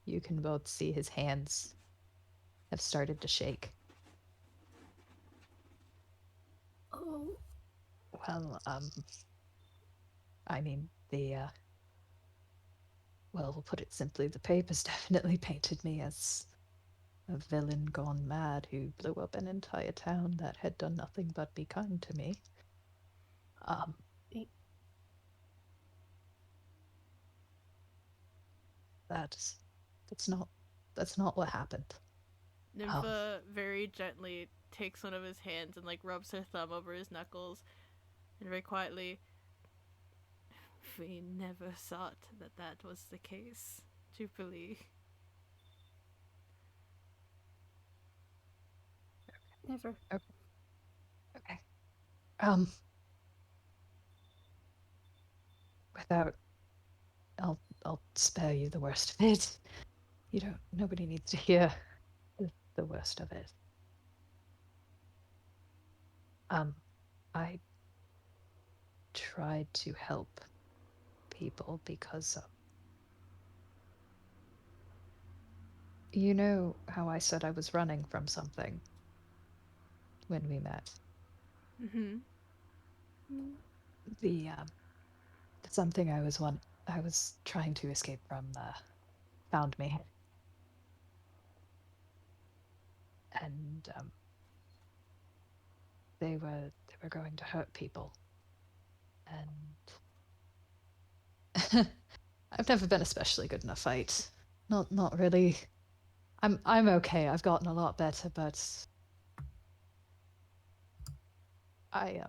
you can both see his hands have started to shake. oh, Well, I mean, well, we'll put it simply, the papers definitely painted me as a villain gone mad who blew up an entire town that had done nothing but be kind to me. eh, That's that's not what happened. Nympha very gently takes one of his hands and like rubs her thumb over his knuckles and very quietly, we never thought that that was the case, Jubilee. never. Okay. Without I'll spare you the worst of it. Nobody needs to hear the worst of it. I tried to help people because you know how I said I was running from something when we met. The something I was trying to escape from found me, and they were going to hurt people, and I've never been especially good in a fight. Not really. I'm okay. I've gotten a lot better, but I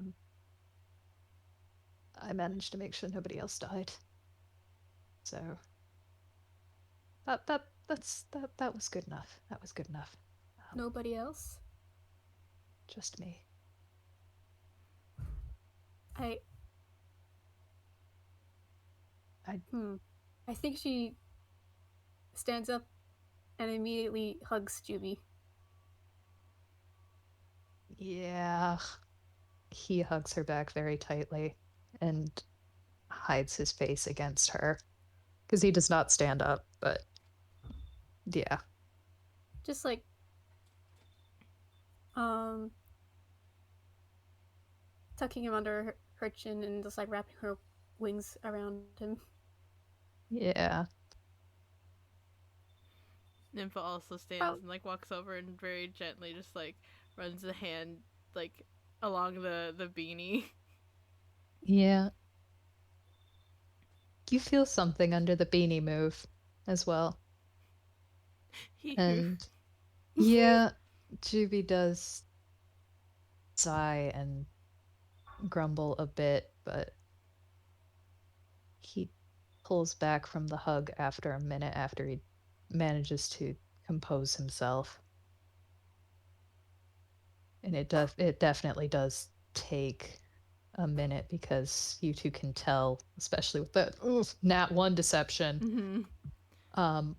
I managed to make sure nobody else died. So that was good enough. That was good enough. Nobody else? Just me. I I I think she stands up and immediately hugs Juby. Yeah. He hugs her back very tightly and hides his face against her because he does not stand up, but yeah. Just like, um, tucking him under her chin and just like wrapping her wings around him. Yeah. Nympha also stands Oh, and like walks over and very gently just like runs a hand like along the beanie. Yeah. You feel something under the beanie move as well. Hee-hoo. And yeah, Juby does sigh and grumble a bit, but he pulls back from the hug after a minute after he manages to compose himself. And it definitely does take a minute because you two can tell, especially with the nat 1 deception. Mm-hmm.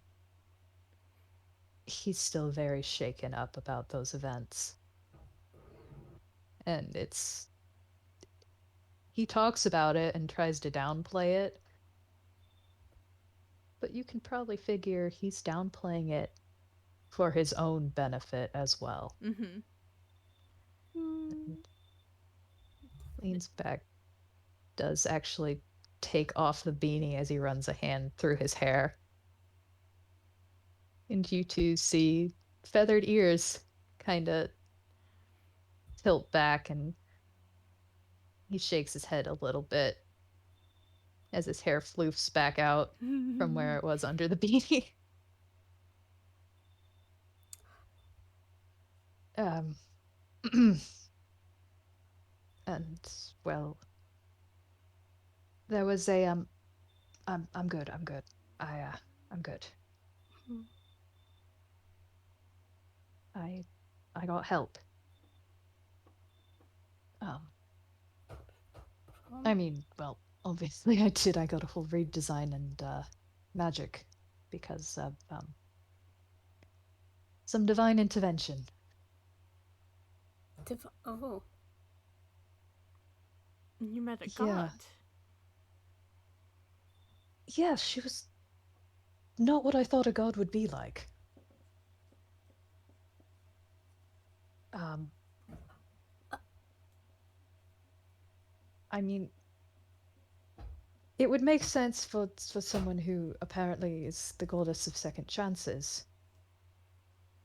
He's still very shaken up about those events. And he talks about it and tries to downplay it, but you can probably figure he's downplaying it for his own benefit as well. Mm-hmm. And leans back, does actually take off the beanie as he runs a hand through his hair. And you two see feathered ears kind of tilt back, and he shakes his head a little bit as his hair floofs back out from where it was under the beanie. Um, and well, there was a I'm good. I'm good. I'm good. I I got help. I mean, well, obviously I did. I got a whole redesign and magic because of some divine intervention. oh, You met a Yeah. god. Yeah, she was not what I thought a god would be like. I mean, it would make sense for someone who apparently is the goddess of second chances.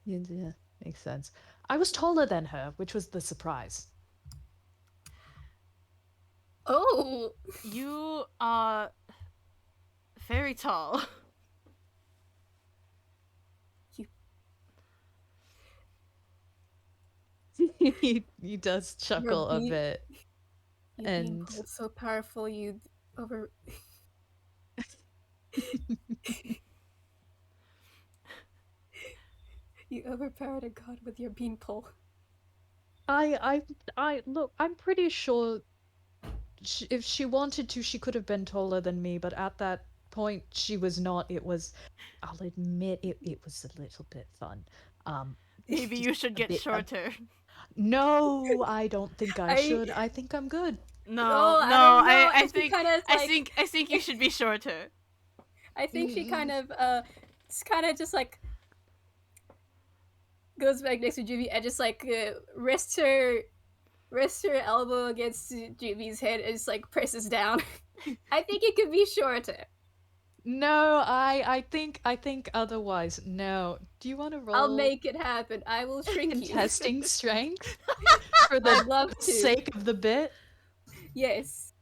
Yeah, makes sense. I was taller than her, which was the surprise. oh, You are very tall. He does chuckle a bit. You being pulled so powerful, you over. You overpowered a god with your beanpole. I look, I'm pretty sure if she wanted to, she could have been taller than me, but at that point, she was not. I'll admit, it was a little bit fun. Maybe you should get shorter. No, I don't think I should. I think I'm good. No, Oh, no, I don't know. I And she think, kinda, I like- think, I think you should be shorter. I think she kind of just like goes back next to Juby and just like rests her elbow against Juby's head and just like presses down. I think it could be shorter. No, I think otherwise. No. Do you want to roll? I'll make it happen. I will shrink you. Contesting strength for I'd the love to. sake of the bit. Yes.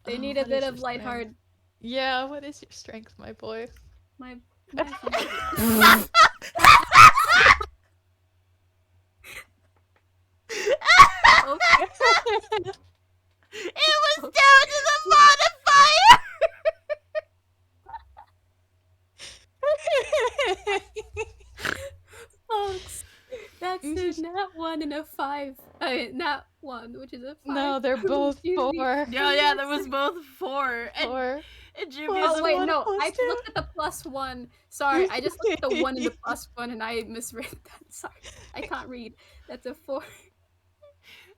They Oh, need a what bit is of your lighthearted. Yeah, what is your strength, my boy? My It was down to the modifier. Folks, that's a nat 1 and a 5. Nat 1, which is a 5. No, they're both Juby. 4. Yeah, that was both 4. And 4. Juby Well, is Oh, wait, one no, plus I two. looked at the +1. Sorry, I just looked at the 1 and the +1 and I misread that. Sorry, I can't read. That's a 4.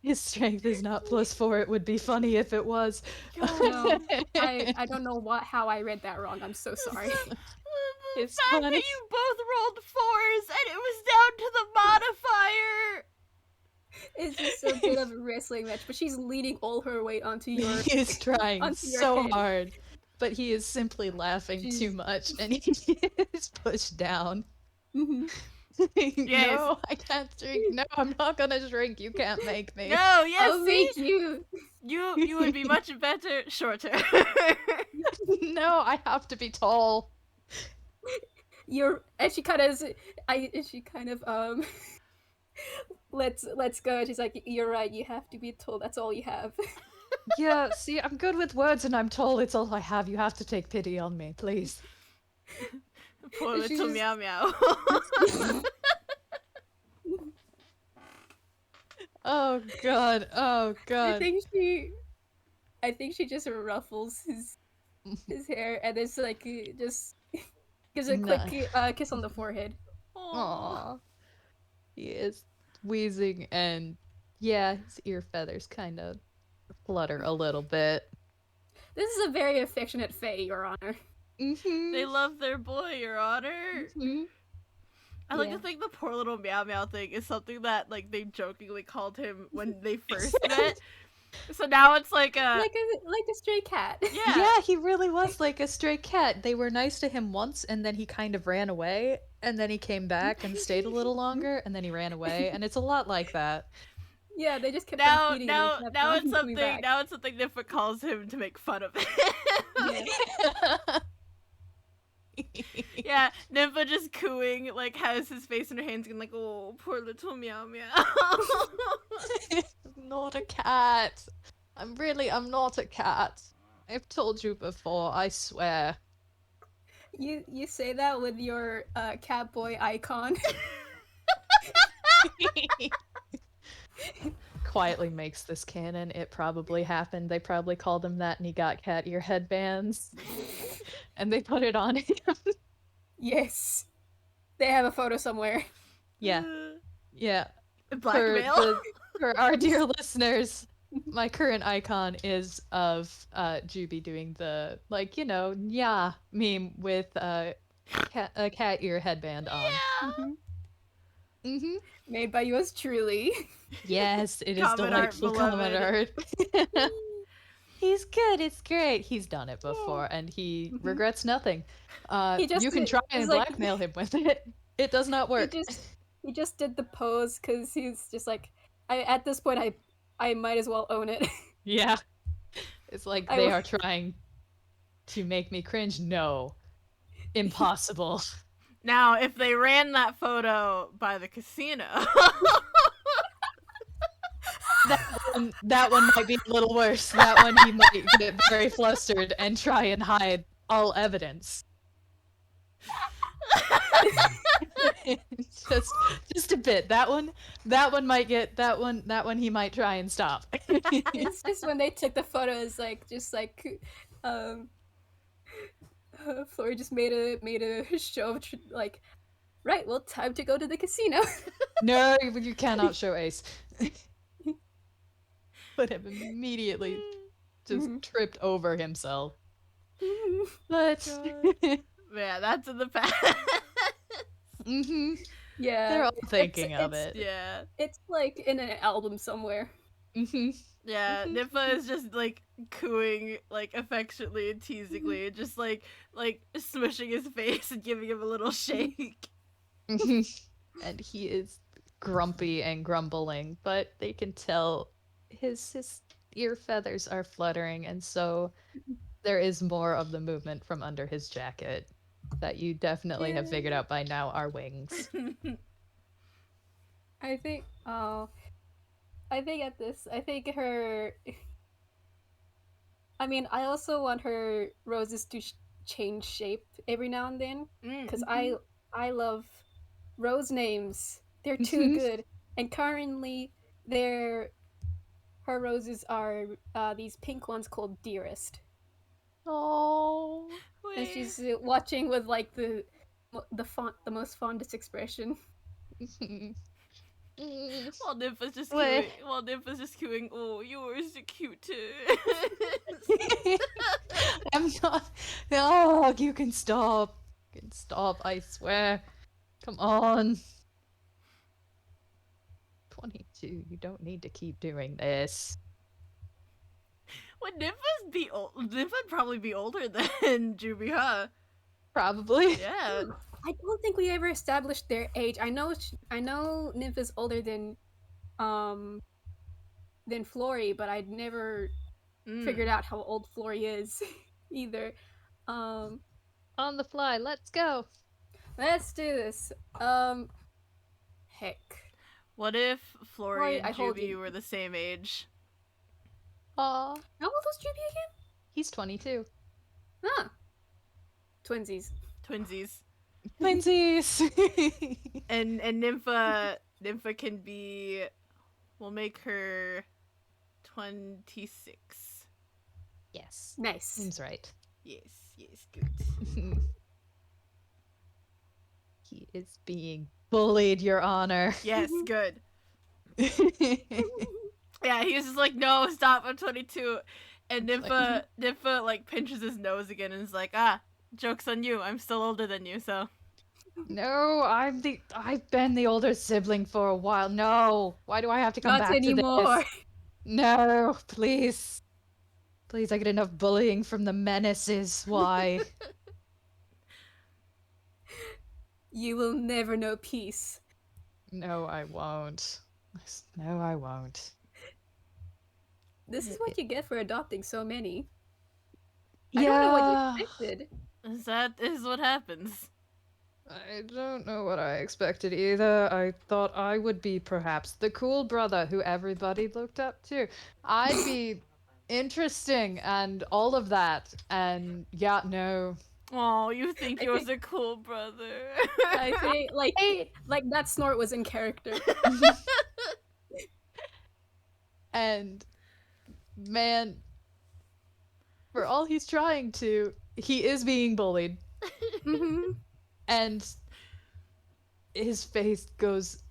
His strength is not +4. It would be funny if it was. No, I don't know how I read that wrong. I'm so sorry. The It's fact funny. that you both rolled 4s and it was down to the modifier. It's just a bit of a wrestling match, but she's leaning all her weight onto your He is trying onto your so head. hard, but he is simply laughing She's- too much, and he is pushed down. Mhm. Yes. No, I can't drink. No, I'm not gonna drink. You can't make me. No, yes, I'll see? make you. You would be much better shorter. No, I have to be tall. You're and she kind of let's go. She's like, you're right. You have to be told. That's all you have. Yeah, see, I'm good with words and I'm tall. It's all I have. You have to take pity on me, please. Poor She little just- meow meow. Oh god. Oh god. I think she just ruffles his hair and it's like just gives a No. quick kiss on the forehead. Aw. He is wheezing and yeah, his ear feathers kind of flutter a little bit. This is a very affectionate fae, Your Honor. Mm-hmm. They love their boy, Your Honor. Mm-hmm. I like Yeah. to think the poor little meow meow thing is something that like they jokingly called him when they first met. So now it's like a Like a stray cat. yeah. Yeah, he really was like a stray cat. They were nice to him once, and then he kind of ran away, and then he came back and stayed a little longer, and then he ran away, and it's a lot like that. Yeah, they just kept Now on feeding him. now and kept now on it's coming something back. now it's something Nympha calls him to make fun of him. Yeah. Yeah, Nympha just cooing, like has his face in her hands and like, oh, poor little meow meow. I'm not a cat. I'm not a cat. I've told you before, I swear. You say that with your cat boy icon. Quietly makes this canon. It probably happened. They probably called him that and he got cat ear headbands. And they put it on him. Yes. They have a photo somewhere. Yeah. Yeah. Blackmail. For our dear listeners, my current icon is of Juby doing the, like, you know, yeah meme with a cat ear headband on. Yeah. Mm-hmm. Made by yours truly. Yes, it is Comet art, delightful Comet art. beloved. He's good, it's great. He's done it before and he Mhm. regrets nothing. He just You can did- try he's and like- blackmail him with it. It does not work. He just did the pose because he's just like, at this point I might as well own it. Yeah. It's like I they will- are trying to make me cringe. No. Impossible. Now, if they ran that photo by the casino, That one might be a little worse. That one he might get very flustered and try and hide all evidence. just a bit. That one might get that one he might try and stop. It's just when they took the photo, it's like Flori just made a show of like, right, well, time to go to the casino. No, you cannot show Ace. Would have immediately just Mhm. tripped over himself. But yeah, that's in the past. hmm Yeah, they're all thinking of it's- it. Yeah. it's like in an album somewhere. Hmm Yeah, Nympha is just like cooing like affectionately and teasingly, just like smushing his face and giving him a little shake. And he is grumpy and grumbling, but they can tell his ear feathers are fluttering, and so there is more of the movement from under his jacket that you definitely have figured out by now are wings. I think I think her I mean, I also want her roses to change shape every now and then because I love rose names. They're too Mhm. good. And currently her roses are these pink ones called Dearest. Oh. And she's watching with like the most fondest expression. While Nympha's just Wait. queuing. While Nympha's just queuing. Oh, yours the cutest. I'm not. Oh, you can stop. You can stop, I swear. Come on. 22. You don't need to keep doing this. Would Nympha'd probably be older than Juby, huh? Probably. Yeah. I don't think we ever established their age. I know Nympha's older than Flori, but I'd never figured out how old Flori is either. On the fly, let's go. Let's do this. Heck. What if Flori Flori, I and hold Juby you. were the same age? Aw, How old was Juby again? he's 22. Ah. Twinsies. Twinsies. Twinsies! And Nympha can be. We'll make her 26. Yes. Nice. Seems right. Yes, good. He is being bullied, Your Honor. Yes, good. Yeah, he was just like, no, stop, I'm 22. And Nympha like pinches his nose again and is like, joke's on you. I'm still older than you, so. No, I've been the older sibling for a while. No, why do I have to come Not back anymore. to this? No, please. Please, I get enough bullying from the menaces. Why? You will never know peace. No, I won't. No, I won't. This is what you get for adopting so many. Yeah. I don't know what you expected. That is what happens. I don't know what I expected either. I thought I would be perhaps the cool brother who everybody looked up to. I'd be interesting and all of that. And yeah, no. Oh, you think he was a cool brother. I think like Hey. that snort was in character. And man, for all he's trying to, he is being bullied. Mm-hmm. And his face goes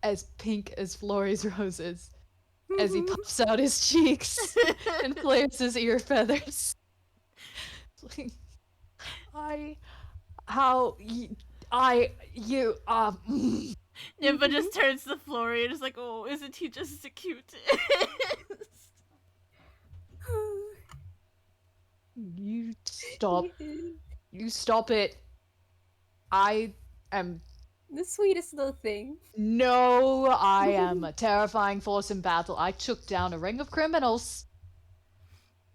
as pink as Flori's roses as he puffs out his cheeks and flares his ear feathers. Nympha just turns to Flori and is like, oh, isn't he just the cutest? You stop. You stop it. I am. The sweetest little thing. No, I am a terrifying force in battle. I took down a ring of criminals.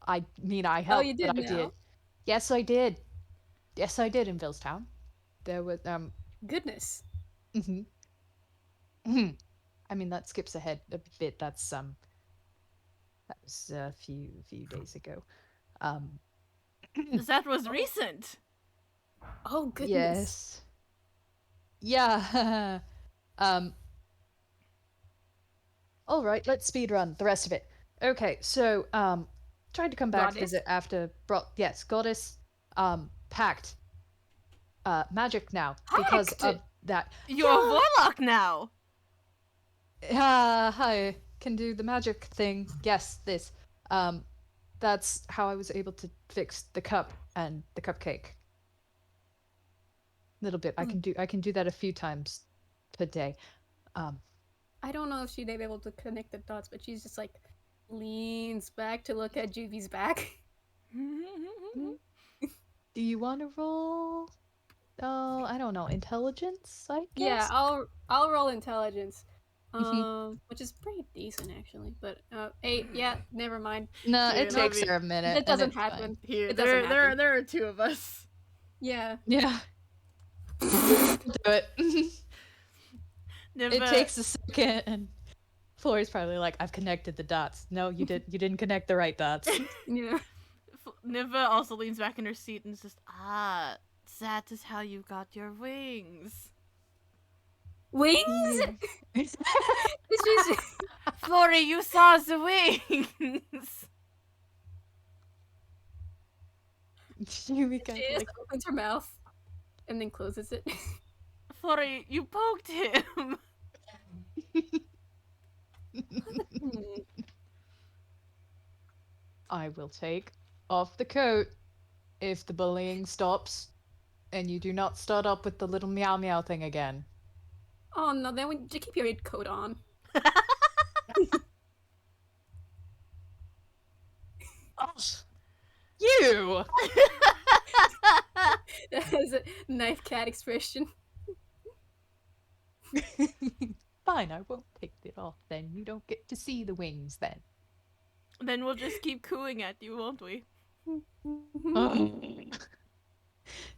I mean, I helped, you did but I now? did. Yes, I did. Yes, I did in Villestown. There was Goodness. I mean, that skips ahead a bit. That was a few days ago. That was recent. Oh goodness. Yes. Yeah. All right, let's speed run the rest of it. Okay, so tried to come back to visit after yes, goddess pact magic now because of that. You're a warlock now. I can do the magic thing. Yes, this. That's how I was able to fix the cup and the cupcake. Little bit. I can do that a few times per day. I don't know if she'd be able to connect the dots, but she's just like leans back to look at Juvy's back. Do you want to roll? Oh, I don't know. Intelligence, I guess. Yeah, I'll roll intelligence. Which is pretty decent actually, but 8. Yeah, never mind. No, Yeah, it takes her a minute. It doesn't happen. Fine. Here, It doesn't happen. there are 2 of us. Yeah. Yeah. Do it. Nympha, It takes a second, and Flori's probably like, "I've connected the dots." No, you did. You didn't connect the right dots. Yeah. Nympha also leans back in her seat and says, that is how you got your wings. Wings? It's just Flori, you saw the wings. She kind she of just like, opens her mouth and then closes it. Flori, you poked him. I will take off the coat if the bullying stops and you do not start up with the little meow meow thing again. Oh no, then just keep your coat on. Oh, you! That is a knife cat expression. Fine, I won't take it off then. You don't get to see the wings then. Then we'll just keep cooing at you, won't we?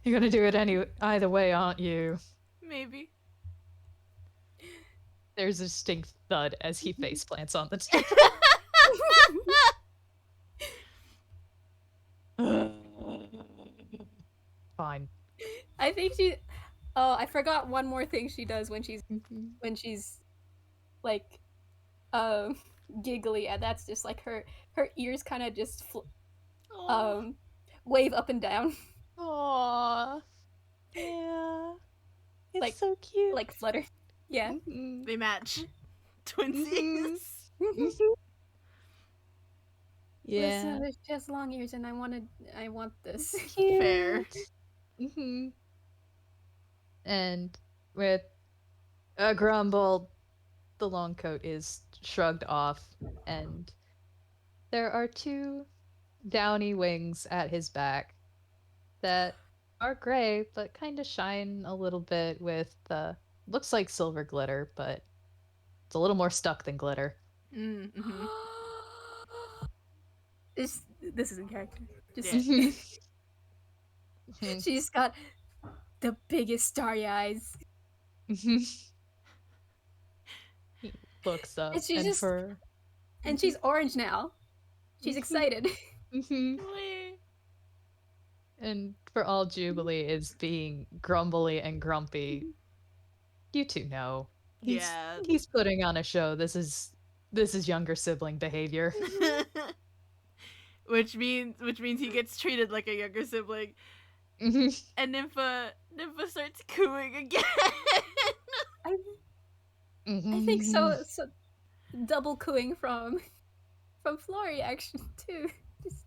You're gonna do it either way, aren't you? Maybe. There's a distinct thud as he face plants on the table. Fine. I think she. Oh, I forgot one more thing she does when she's like, giggly, and that's just like her ears kind of just wave up and down. Aww. Yeah. It's Like- so cute. Like flutter. Yeah. They match. Twinsies. Yeah. Listen, she has long ears, and I want this. Fair. And with a grumble, the long coat is shrugged off, and there are two downy wings at his back that are gray, but kind of shine a little bit with looks like silver glitter, but it's a little more stuck than glitter. Mm-hmm. This is in character. Just Yeah. she's got the biggest starry eyes. He looks up And she and just- for And she's orange now. She's excited. and for all Jubilee is being grumbly and grumpy, you two know. He's putting on a show. This is younger sibling behavior. which means he gets treated like a younger sibling. And Nympha starts cooing again. I think so double cooing from Flori actually too. He's just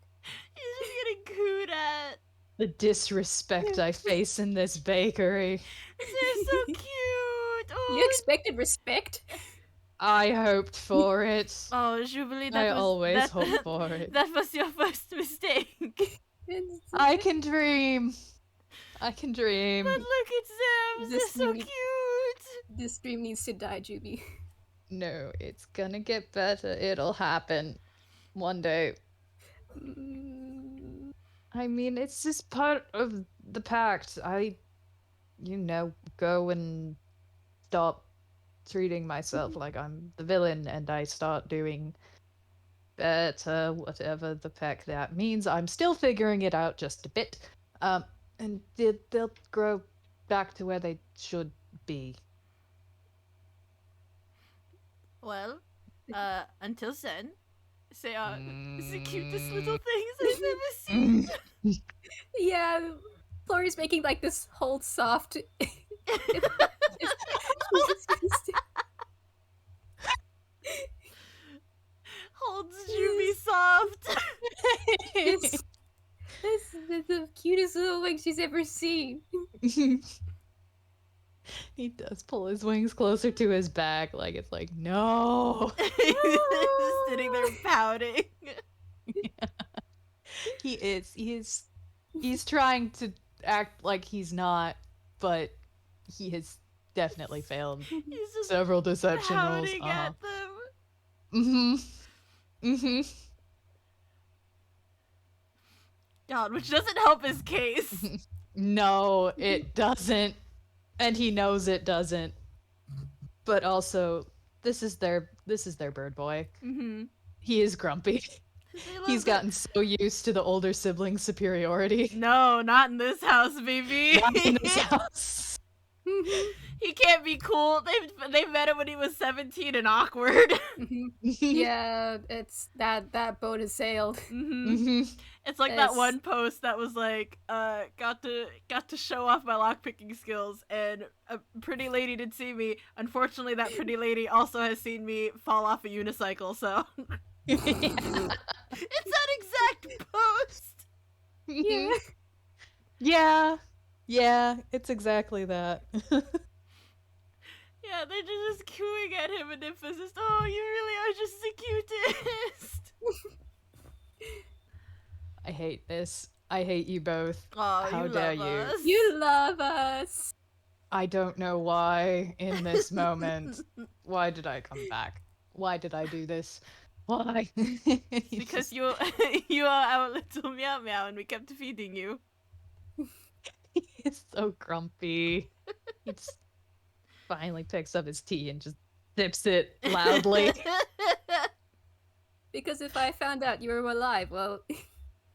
getting cooed at. The disrespect I face in this bakery. They're so cute. Oh, You expected respect? I hoped for it. oh, Jubilee, I always hope for it. That was your first mistake. I can dream. I can dream. But look at them. They're so This- cute. This stream needs to die, Juby. No, it's gonna get better. It'll happen one day. I mean, it's just part of the pact. I, go and stop treating myself like I'm the villain, and I start doing better, whatever the heck that means. I'm still figuring it out just a bit. And they'll grow back to where they should be. Well, until then, say it's the cutest little things I've ever seen. Yeah, Flori's making like this whole soft. Holds Juby soft. It's the cutest little wing she's ever seen. He does pull his wings closer to his back, like it's like, no. He's just sitting there pouting. He is. He's trying to act like he's not, but he has definitely failed He's just several deception rolls. pouting at them. God, which doesn't help his case. No, it doesn't. And he knows it doesn't. But also, this is their bird boy. Mm-hmm. He is grumpy. He's gotten so used to the older sibling's superiority. No, not in this house, baby. Not in this house. He can't be cool. They met him when he was 17 and awkward. Yeah, it's that boat has sailed. It's like that one post that was like, got to show off my lockpicking skills, and a pretty lady did see me. Unfortunately, that pretty lady also has seen me fall off a unicycle, so it's that exact post. Yeah. Yeah, it's exactly that. Yeah, they're just cooing at him, and Nympha's just, oh, you really are just the cutest. I hate this. I hate you both. Oh, How you dare love you? us. You love us. I don't know why in this moment. Why did I come back? Why did I do this? Why? Because you you are our little meow meow, and we kept feeding you. He's so grumpy. He just finally picks up his tea and just sips it loudly. Because if I found out you were alive, well,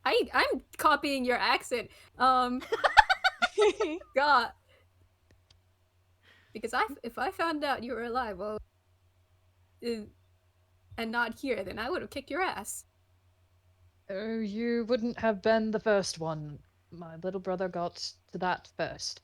I'm copying your accent. God. Because if I found out you were alive, well, and not here, then I would have kicked your ass. Oh, you wouldn't have been the first one. My little brother got to that first.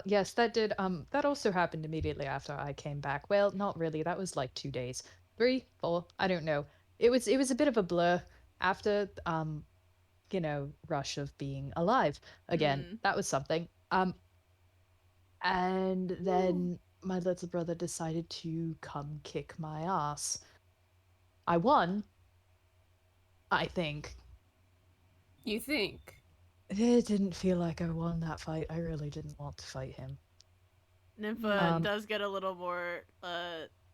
Yes, that did. That also happened immediately after I came back. Well, not really. That was like 2 days, 3, 4. I don't know. It was a bit of a blur after rush of being alive again. That was something. And then my little brother decided to come kick my ass. I won. I think. You think? It didn't feel like I won that fight. I really didn't want to fight him. Nympha does get a little more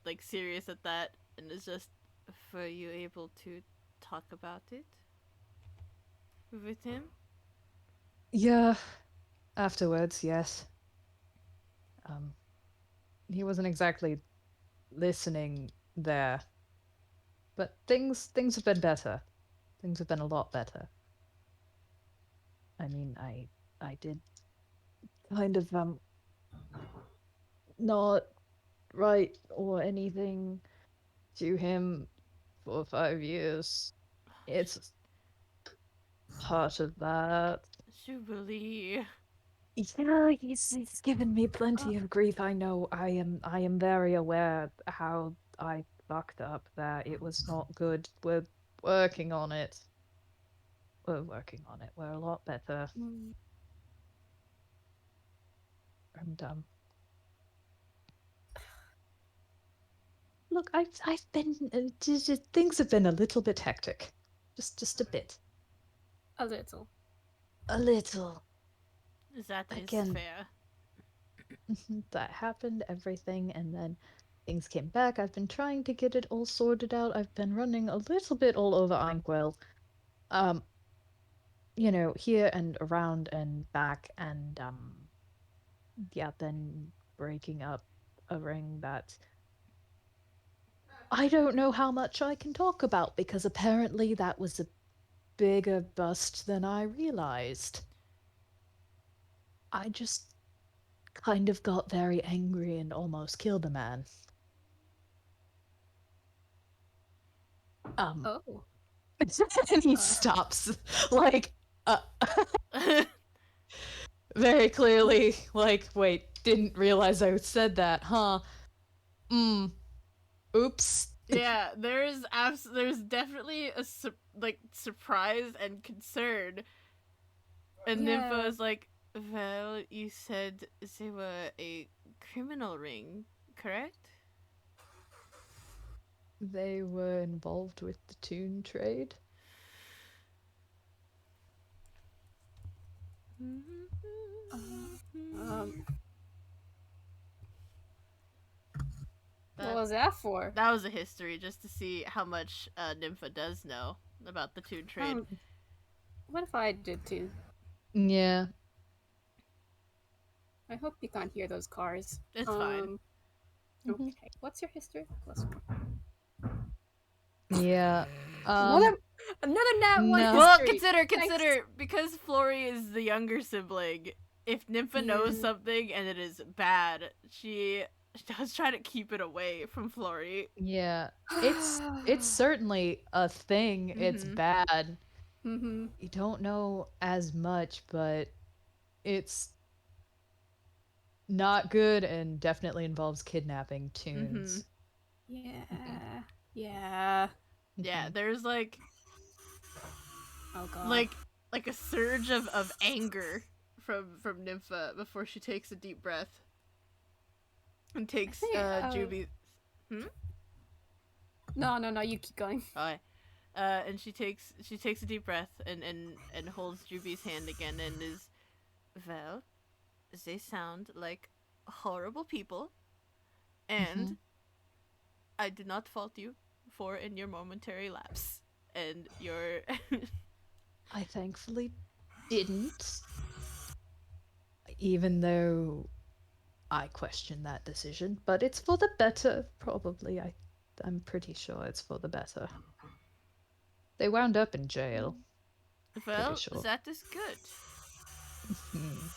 like serious at that, and is just, were you able to talk about it with him? Yeah, afterwards, yes. He wasn't exactly listening there, but things have been better. Things have been a lot better. I mean, I did kind of not write or anything to him for 5 years. It's part of that. Jubilee. Yeah, he's given me plenty of grief. I know. I am very aware how I fucked up there. It was not good. We're working on it. We're working on it. We're a lot better. And look, I've been just, things have been a little bit hectic. Just a bit. A little. A little. That is Again. fair. That happened, everything, and then things came back. I've been trying to get it all sorted out. I've been running a little bit all over Inkwell. Here and around and back, and yeah, then breaking up a ring that I don't know how much I can talk about, because apparently that was a bigger bust than I realized. I just kind of got very angry and almost killed a man. Oh. And he stops, like, very clearly, like, wait, didn't realize I said that, huh? Oops. Yeah, there's definitely a surprise and concern. And Nympha is like, well, you said they were a criminal ring, correct? They were involved with the toon trade. What was that for? That was a history, just to see how much Nympha does know about the toon trade. What if I did too? Yeah. I hope you can't hear those cars. It's fine. Okay. What's your history? +1. Yeah. Another nat one No. Well, history. consider because Flori is the younger sibling. If Nympha knows something and it is bad, she does try to keep it away from Flori. Yeah. It's certainly a thing. It's Mhm. bad. Mm-hmm. You don't know as much, but it's not good and definitely involves kidnapping Mhm. toons. Yeah. Mhm. Yeah. Yeah, Mhm. there's Oh god. like a surge of anger from Nympha before she takes a deep breath and I takes think. Juby. No. You keep going. Oh, and she takes a deep breath and holds Juby's hand again and is, well, they sound like horrible people, and Mhm. I did not fault you for in your momentary lapse and your. I thankfully didn't, even though I question that decision, but it's for the better, probably. I'm pretty sure it's for the better. They wound up in jail, pretty Well, sure. that is good. Hmm.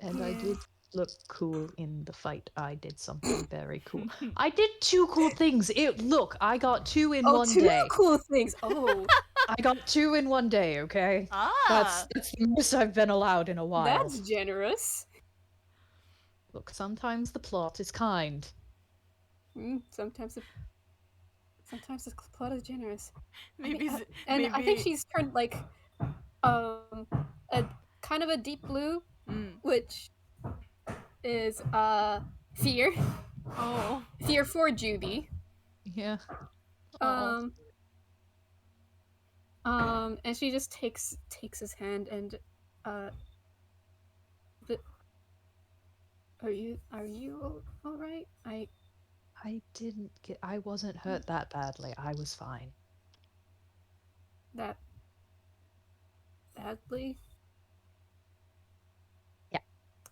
And I Yeah. did look cool in the fight. I did something very cool. I did two cool things. I got two in Oh, one two day. cool things. Oh, I got two in one day, okay? Ah, That's the most I've been allowed in a while. that's generous. Look, sometimes the plot is kind. Sometimes the plot is generous. maybe And I think maybe. she's turned like a kind of a deep blue, Mm. which is fear, Oh, fear for Juby. Yeah. Oh. Um, and she just takes his hand and uh, but are you all right? I wasn't hurt that badly. I was fine. That badly. Yeah.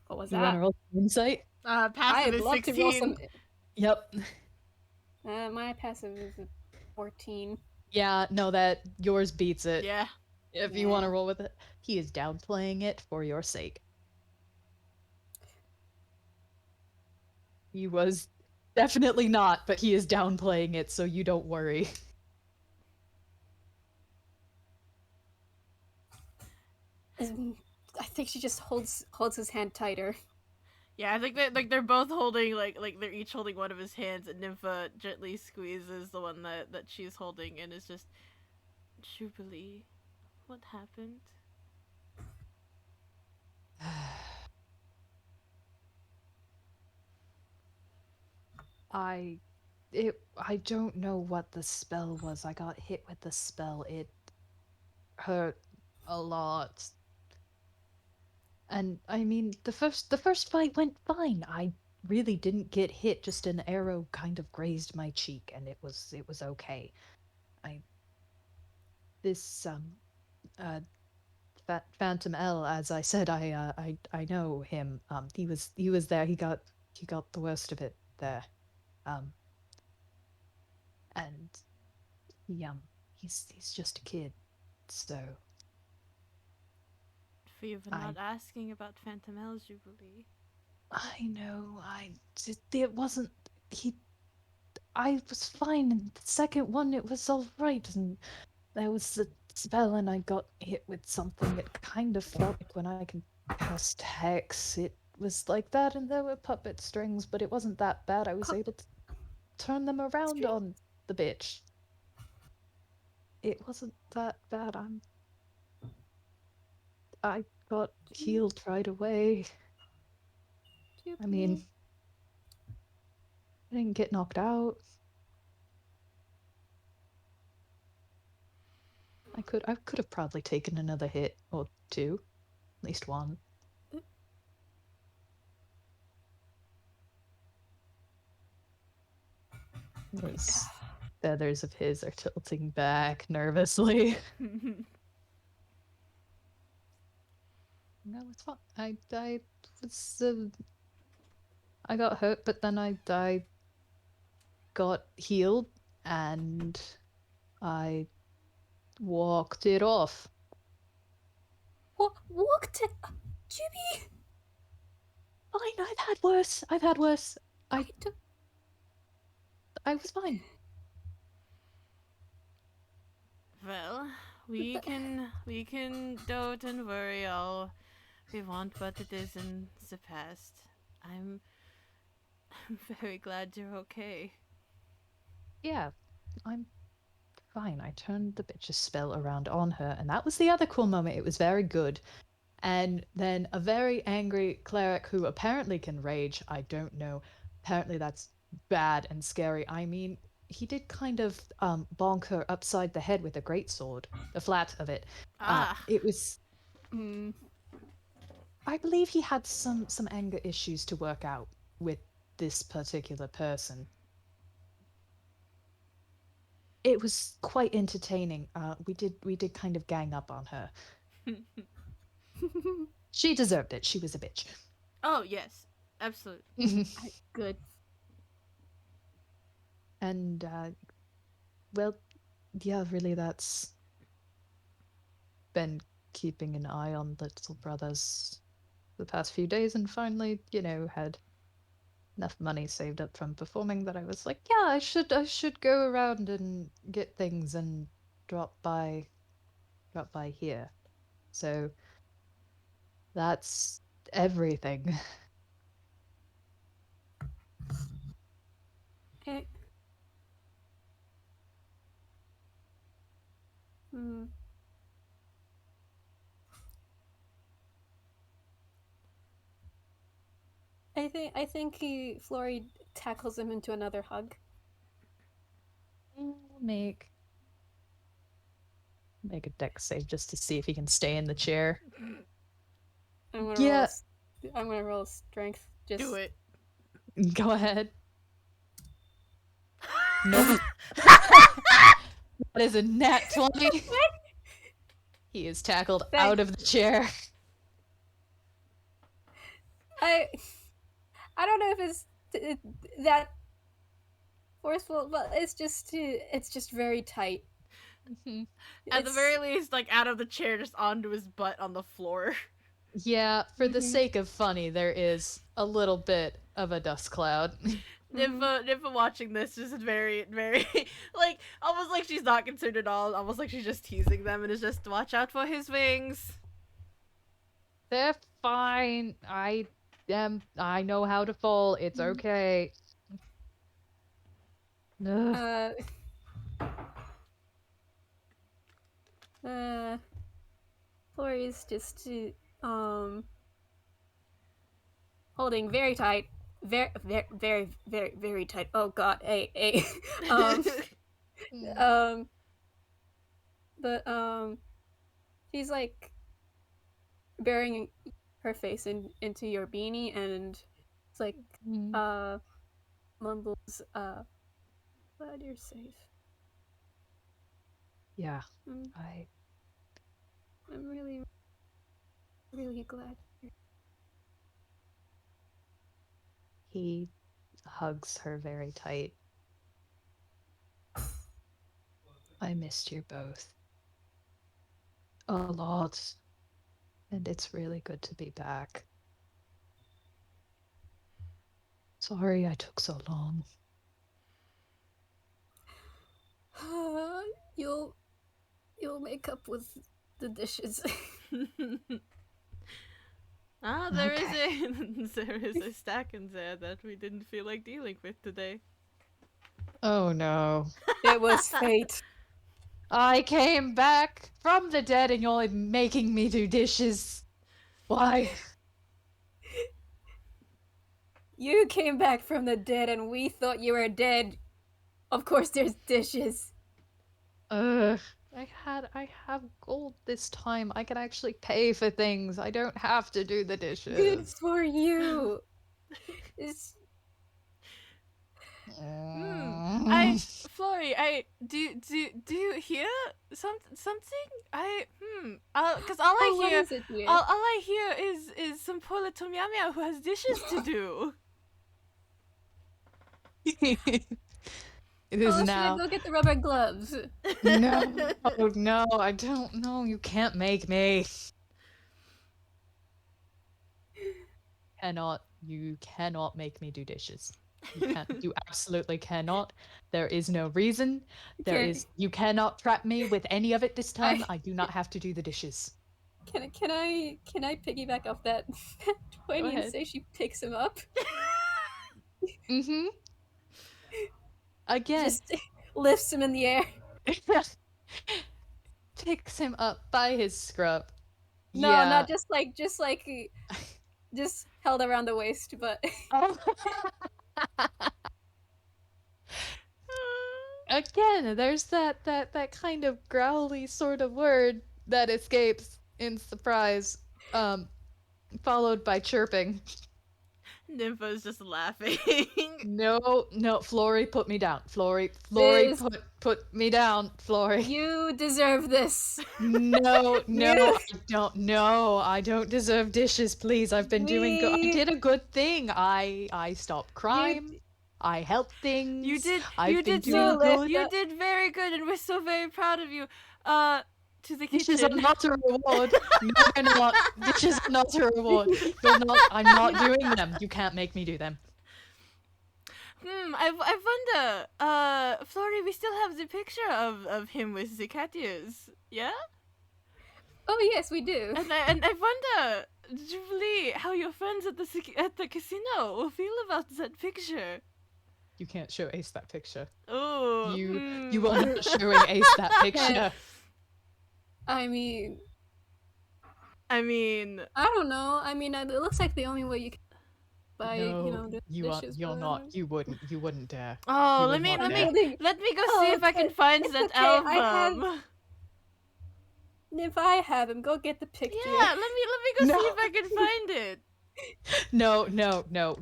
What was You want to that? roll insight? passive I'd is love to roll 16. some. Yep. My passive is a 14. Yeah, no, that yours beats it. Yeah. If you want Yeah. to roll with it, he is downplaying it for your sake. He was definitely not, but he is downplaying it, so you don't worry. I think she just holds his hand tighter. Yeah, I think that they're both holding like they're each holding one of his hands, and Nympha gently squeezes the one that she's holding, and is just, Jubilee, what happened? I I don't know what the spell was. I got hit with the spell. It hurt a lot. And I mean, the first fight went fine. I really didn't get hit, just an arrow kind of grazed my cheek and it was okay. I this uh Phantom L, as I said, I know him. He was there. He got the worst of it there. Um and he he's just a kid. So We were I not asking about Phantom L, Jubilee. I know it wasn't he I was fine and the second one it was all right and there was the spell and I got hit with something. It kind of felt like when I can cast hex. It was like that and there were puppet strings, but it wasn't that bad. I was able to turn them around on the bitch. It wasn't that bad. I got healed right away. I mean, I didn't get knocked out. I could have probably taken another hit or two, at least one. Those feathers of his are tilting back nervously. No, it's fine. I was I got hurt, but then I got healed, and I walked it off. Walked it. Jimmy, Fine, I've had worse. I've had worse. I don't. I was fine. Well, we can dote and worry all we want, but it is in the past. I'm I'm very glad you're okay. Yeah, I'm fine. I turned the bitch's spell around on her, and that was the other cool moment. It was very good. And then a very angry cleric who apparently can rage, I don't know. Apparently that's bad and scary. I mean, he did kind of bonk her upside the head with a greatsword, the flat of it. Ah, It was, Mm. I believe he had some anger issues to work out with this particular person. It was quite entertaining. We did kind of gang up on her. She deserved it. She was a bitch. oh yes, absolutely. Good. And well, yeah, really, that's been keeping an eye on little brothers the past few days, and finally, had enough money saved up from performing that I was like, yeah, I should go around and get things and drop by here. So that's everything. Okay. Hmm. I think Flori tackles him into another hug. Make make a dex save just to see if he can stay in the chair. I'm gonna Yeah, I'm gonna roll strength. Just Do it. go ahead. Nope. That is a nat 20. He is tackled out of the chair. I don't know if it's that forceful, but it's just very tight. At the very least, like out of the chair, just onto his butt on the floor. Yeah, for the sake of funny, there is a little bit of a dust cloud. Nympha watching this is very, very, like, almost like she's not concerned at all. Almost like she's just teasing them and is just, watch out for his wings. They're fine. I know how to fall. It's okay. Ugh. Flori's just holding very tight, very very very very very tight. Oh god, hey. um but she's like burying her face into your beanie, and it's like mumbles, glad you're safe. Yeah, I'm really really glad. he hugs her very tight. I missed you both a lot, and it's really good to be back. Sorry I took so long. You'll make up with the dishes. There Okay. there is a stack in there that we didn't feel like dealing with today. Oh no. It was fate. I came back from the dead and you're making me do dishes. Why? You came back from the dead and we thought you were dead. Of course there's dishes. Ugh. I have gold this time. I can actually pay for things. I don't have to do the dishes. Good for you. Flori, do you hear something? Cause all I what hear, is it, dear? all I hear is some poor little meow meow who has dishes to do. It is Should I now. go get the rubber gloves? No, no, I don't know. You can't make me. You cannot make me do dishes. You can't. You absolutely cannot. There is no reason. Okay. You cannot trap me with any of it this time. I I do not have to do the dishes. can I piggyback off that 20 and ahead. say she picks him up? Mm-hmm. Again. Just lifts him in the air. Picks him up by his scruff. No, Yeah. not just like just held around the waist, but Oh. Again, there's that kind of growly sort of word that escapes in surprise, followed by chirping. Nympha's just laughing. No, Flori, put me down. Flori, This- put me down, Flori. you deserve this. No, You- I don't. No, I don't deserve dishes, please. I've been doing good. I We- did a good thing. I stopped crime. I helped things. You did. I've You been did doing so. good. You did very good, and we're so very proud of you. To the Dishes are kitchen. not a reward. No, they're not. Dishes are not a reward. You're not. I'm not doing them. You can't make me do them. I wonder. Flori, we still have the picture of him with the cat ears. Yeah. Oh yes, we do. And I wonder, Jubilee, how your friends at the casino will feel about that picture. You can't show Ace that picture. Oh. You are not showing Ace that picture. I mean, I mean, I don't know. I mean, it looks like the only way you can buy, No, the you are. dishes. You're for not. them. You wouldn't dare. oh, You let would me not let dare. me let me go see Oh, if I can okay. find It's that okay, I have- album. If I have him, go get the picture. Yeah, let me go No. see if I can find it. No.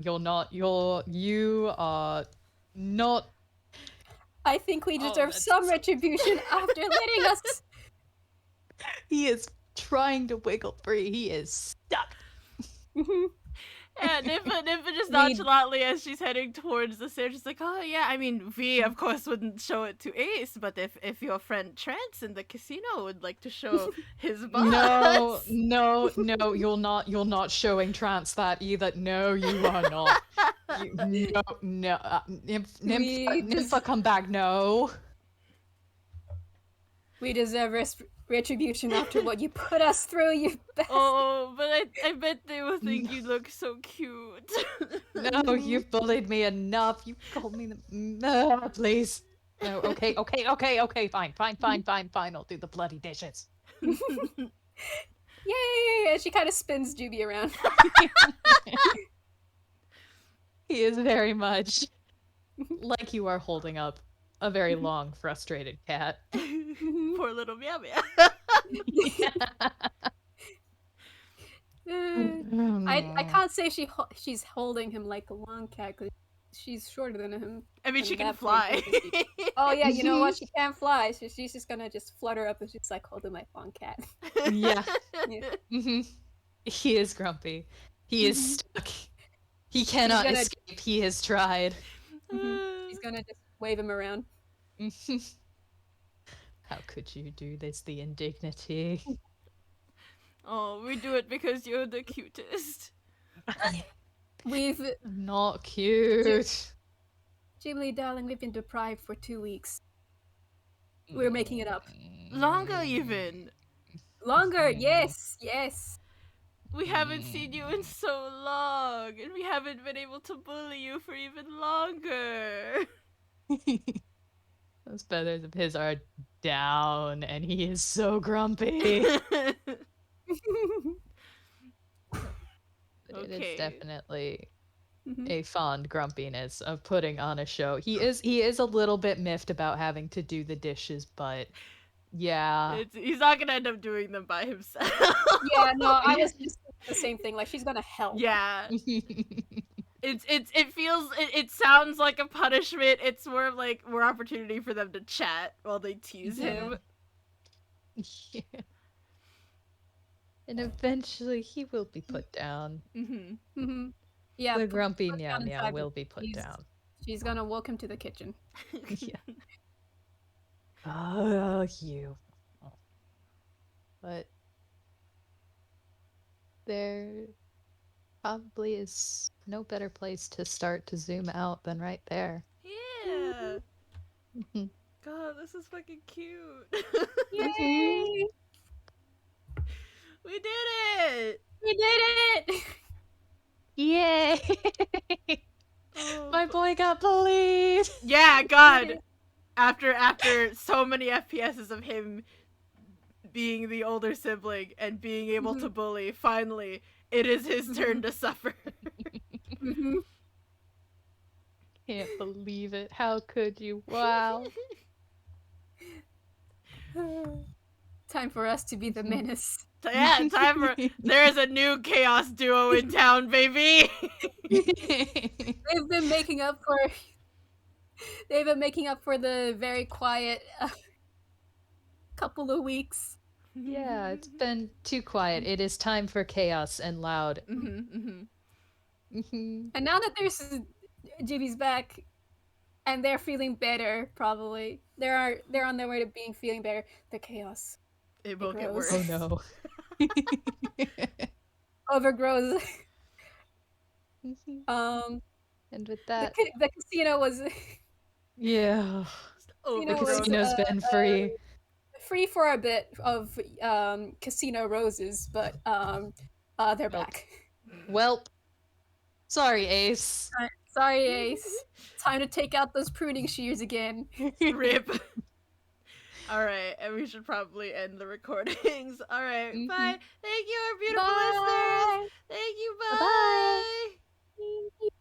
You're not. You are not. I think we Oh, deserve that's some so- retribution after letting us. He is trying to wiggle free. He is stuck. Yeah, Nympha just We- nonchalantly as she's heading towards the stairs, she's like, oh yeah, I mean, we of course wouldn't show it to Ace, but if your friend Trance in the casino would like to show his boss. No, you're not showing Trance that either. No, you are not. No. Nympha, come back. No. We deserve retribution after what you put us through, you bastard. Oh, but I bet they will think you look so cute. No, you've bullied me enough. You called me please. No, okay, fine. I'll do the bloody dishes. Yay! And she kind of spins Juby around. He is very much like you are holding up a very long, frustrated cat. Poor little meow meow. I can't say she's holding him like a long cat because she's shorter than him. I mean, And she can that point, fly. Oh yeah, you know what? She can't fly, so she's just gonna just flutter up and she's like holding my long cat. Yeah. Yeah. He is grumpy. He is stuck. He cannot gonna- escape. He has tried. She's gonna just wave him around. How could you do this? The indignity. Oh, we do it because you're the cutest. We've Not cute. Jubilee, darling, we've been deprived for 2 weeks. We're making it up. Longer even. Longer, yes. We haven't seen you in so long, and we haven't been able to bully you for even longer. Those feathers of his are down, and he is so grumpy. But it Okay. is definitely Mhm. a fond grumpiness of putting on a show. He is a little bit miffed about having to do the dishes, but yeah. He's not gonna end up doing them by himself. Yeah, no, I was just thinking the same thing. Like she's gonna help. Yeah. It sounds like a punishment. It's more of like more opportunity for them to chat while they tease him. Yeah. And eventually he will be put down. Mm-hmm. Mm-hmm. Yeah, The grumpy put meow down meow inside will with be put these- down. She's gonna walk him to the kitchen. Yeah. Oh, you. But there probably is no better place to start to zoom out than right there. Yeah. Mhm. God, this is fucking cute. Yay! We did it! We did it! Yay! Oh, My boy got bullied. yeah, God. After so many FPSs of him being the older sibling and being able to bully, finally, it is his turn to suffer. Mm-hmm. Can't believe it. How could you? Wow. Time for us to be the menace. Yeah, time for. There's a new chaos duo in town, baby! They've been making up for. They've been making up for the very quiet couple of weeks. Yeah, it's been too quiet. It is time for chaos and loud. And now that there's Jimmy's back, and they're feeling better, probably they're on their way to being feeling better. The chaos It will get grows. worse. Oh no. Overgrows. And with that, the casino was yeah, you the know, was, casino's been free. free for a bit of casino roses, but they're back. Welp. Sorry, Ace. Sorry, Ace. Time to take out those pruning shears again. Rip. Alright, and we should probably end the recordings. Alright, bye. Thank you, our beautiful listeners. Thank you, bye. Bye-bye.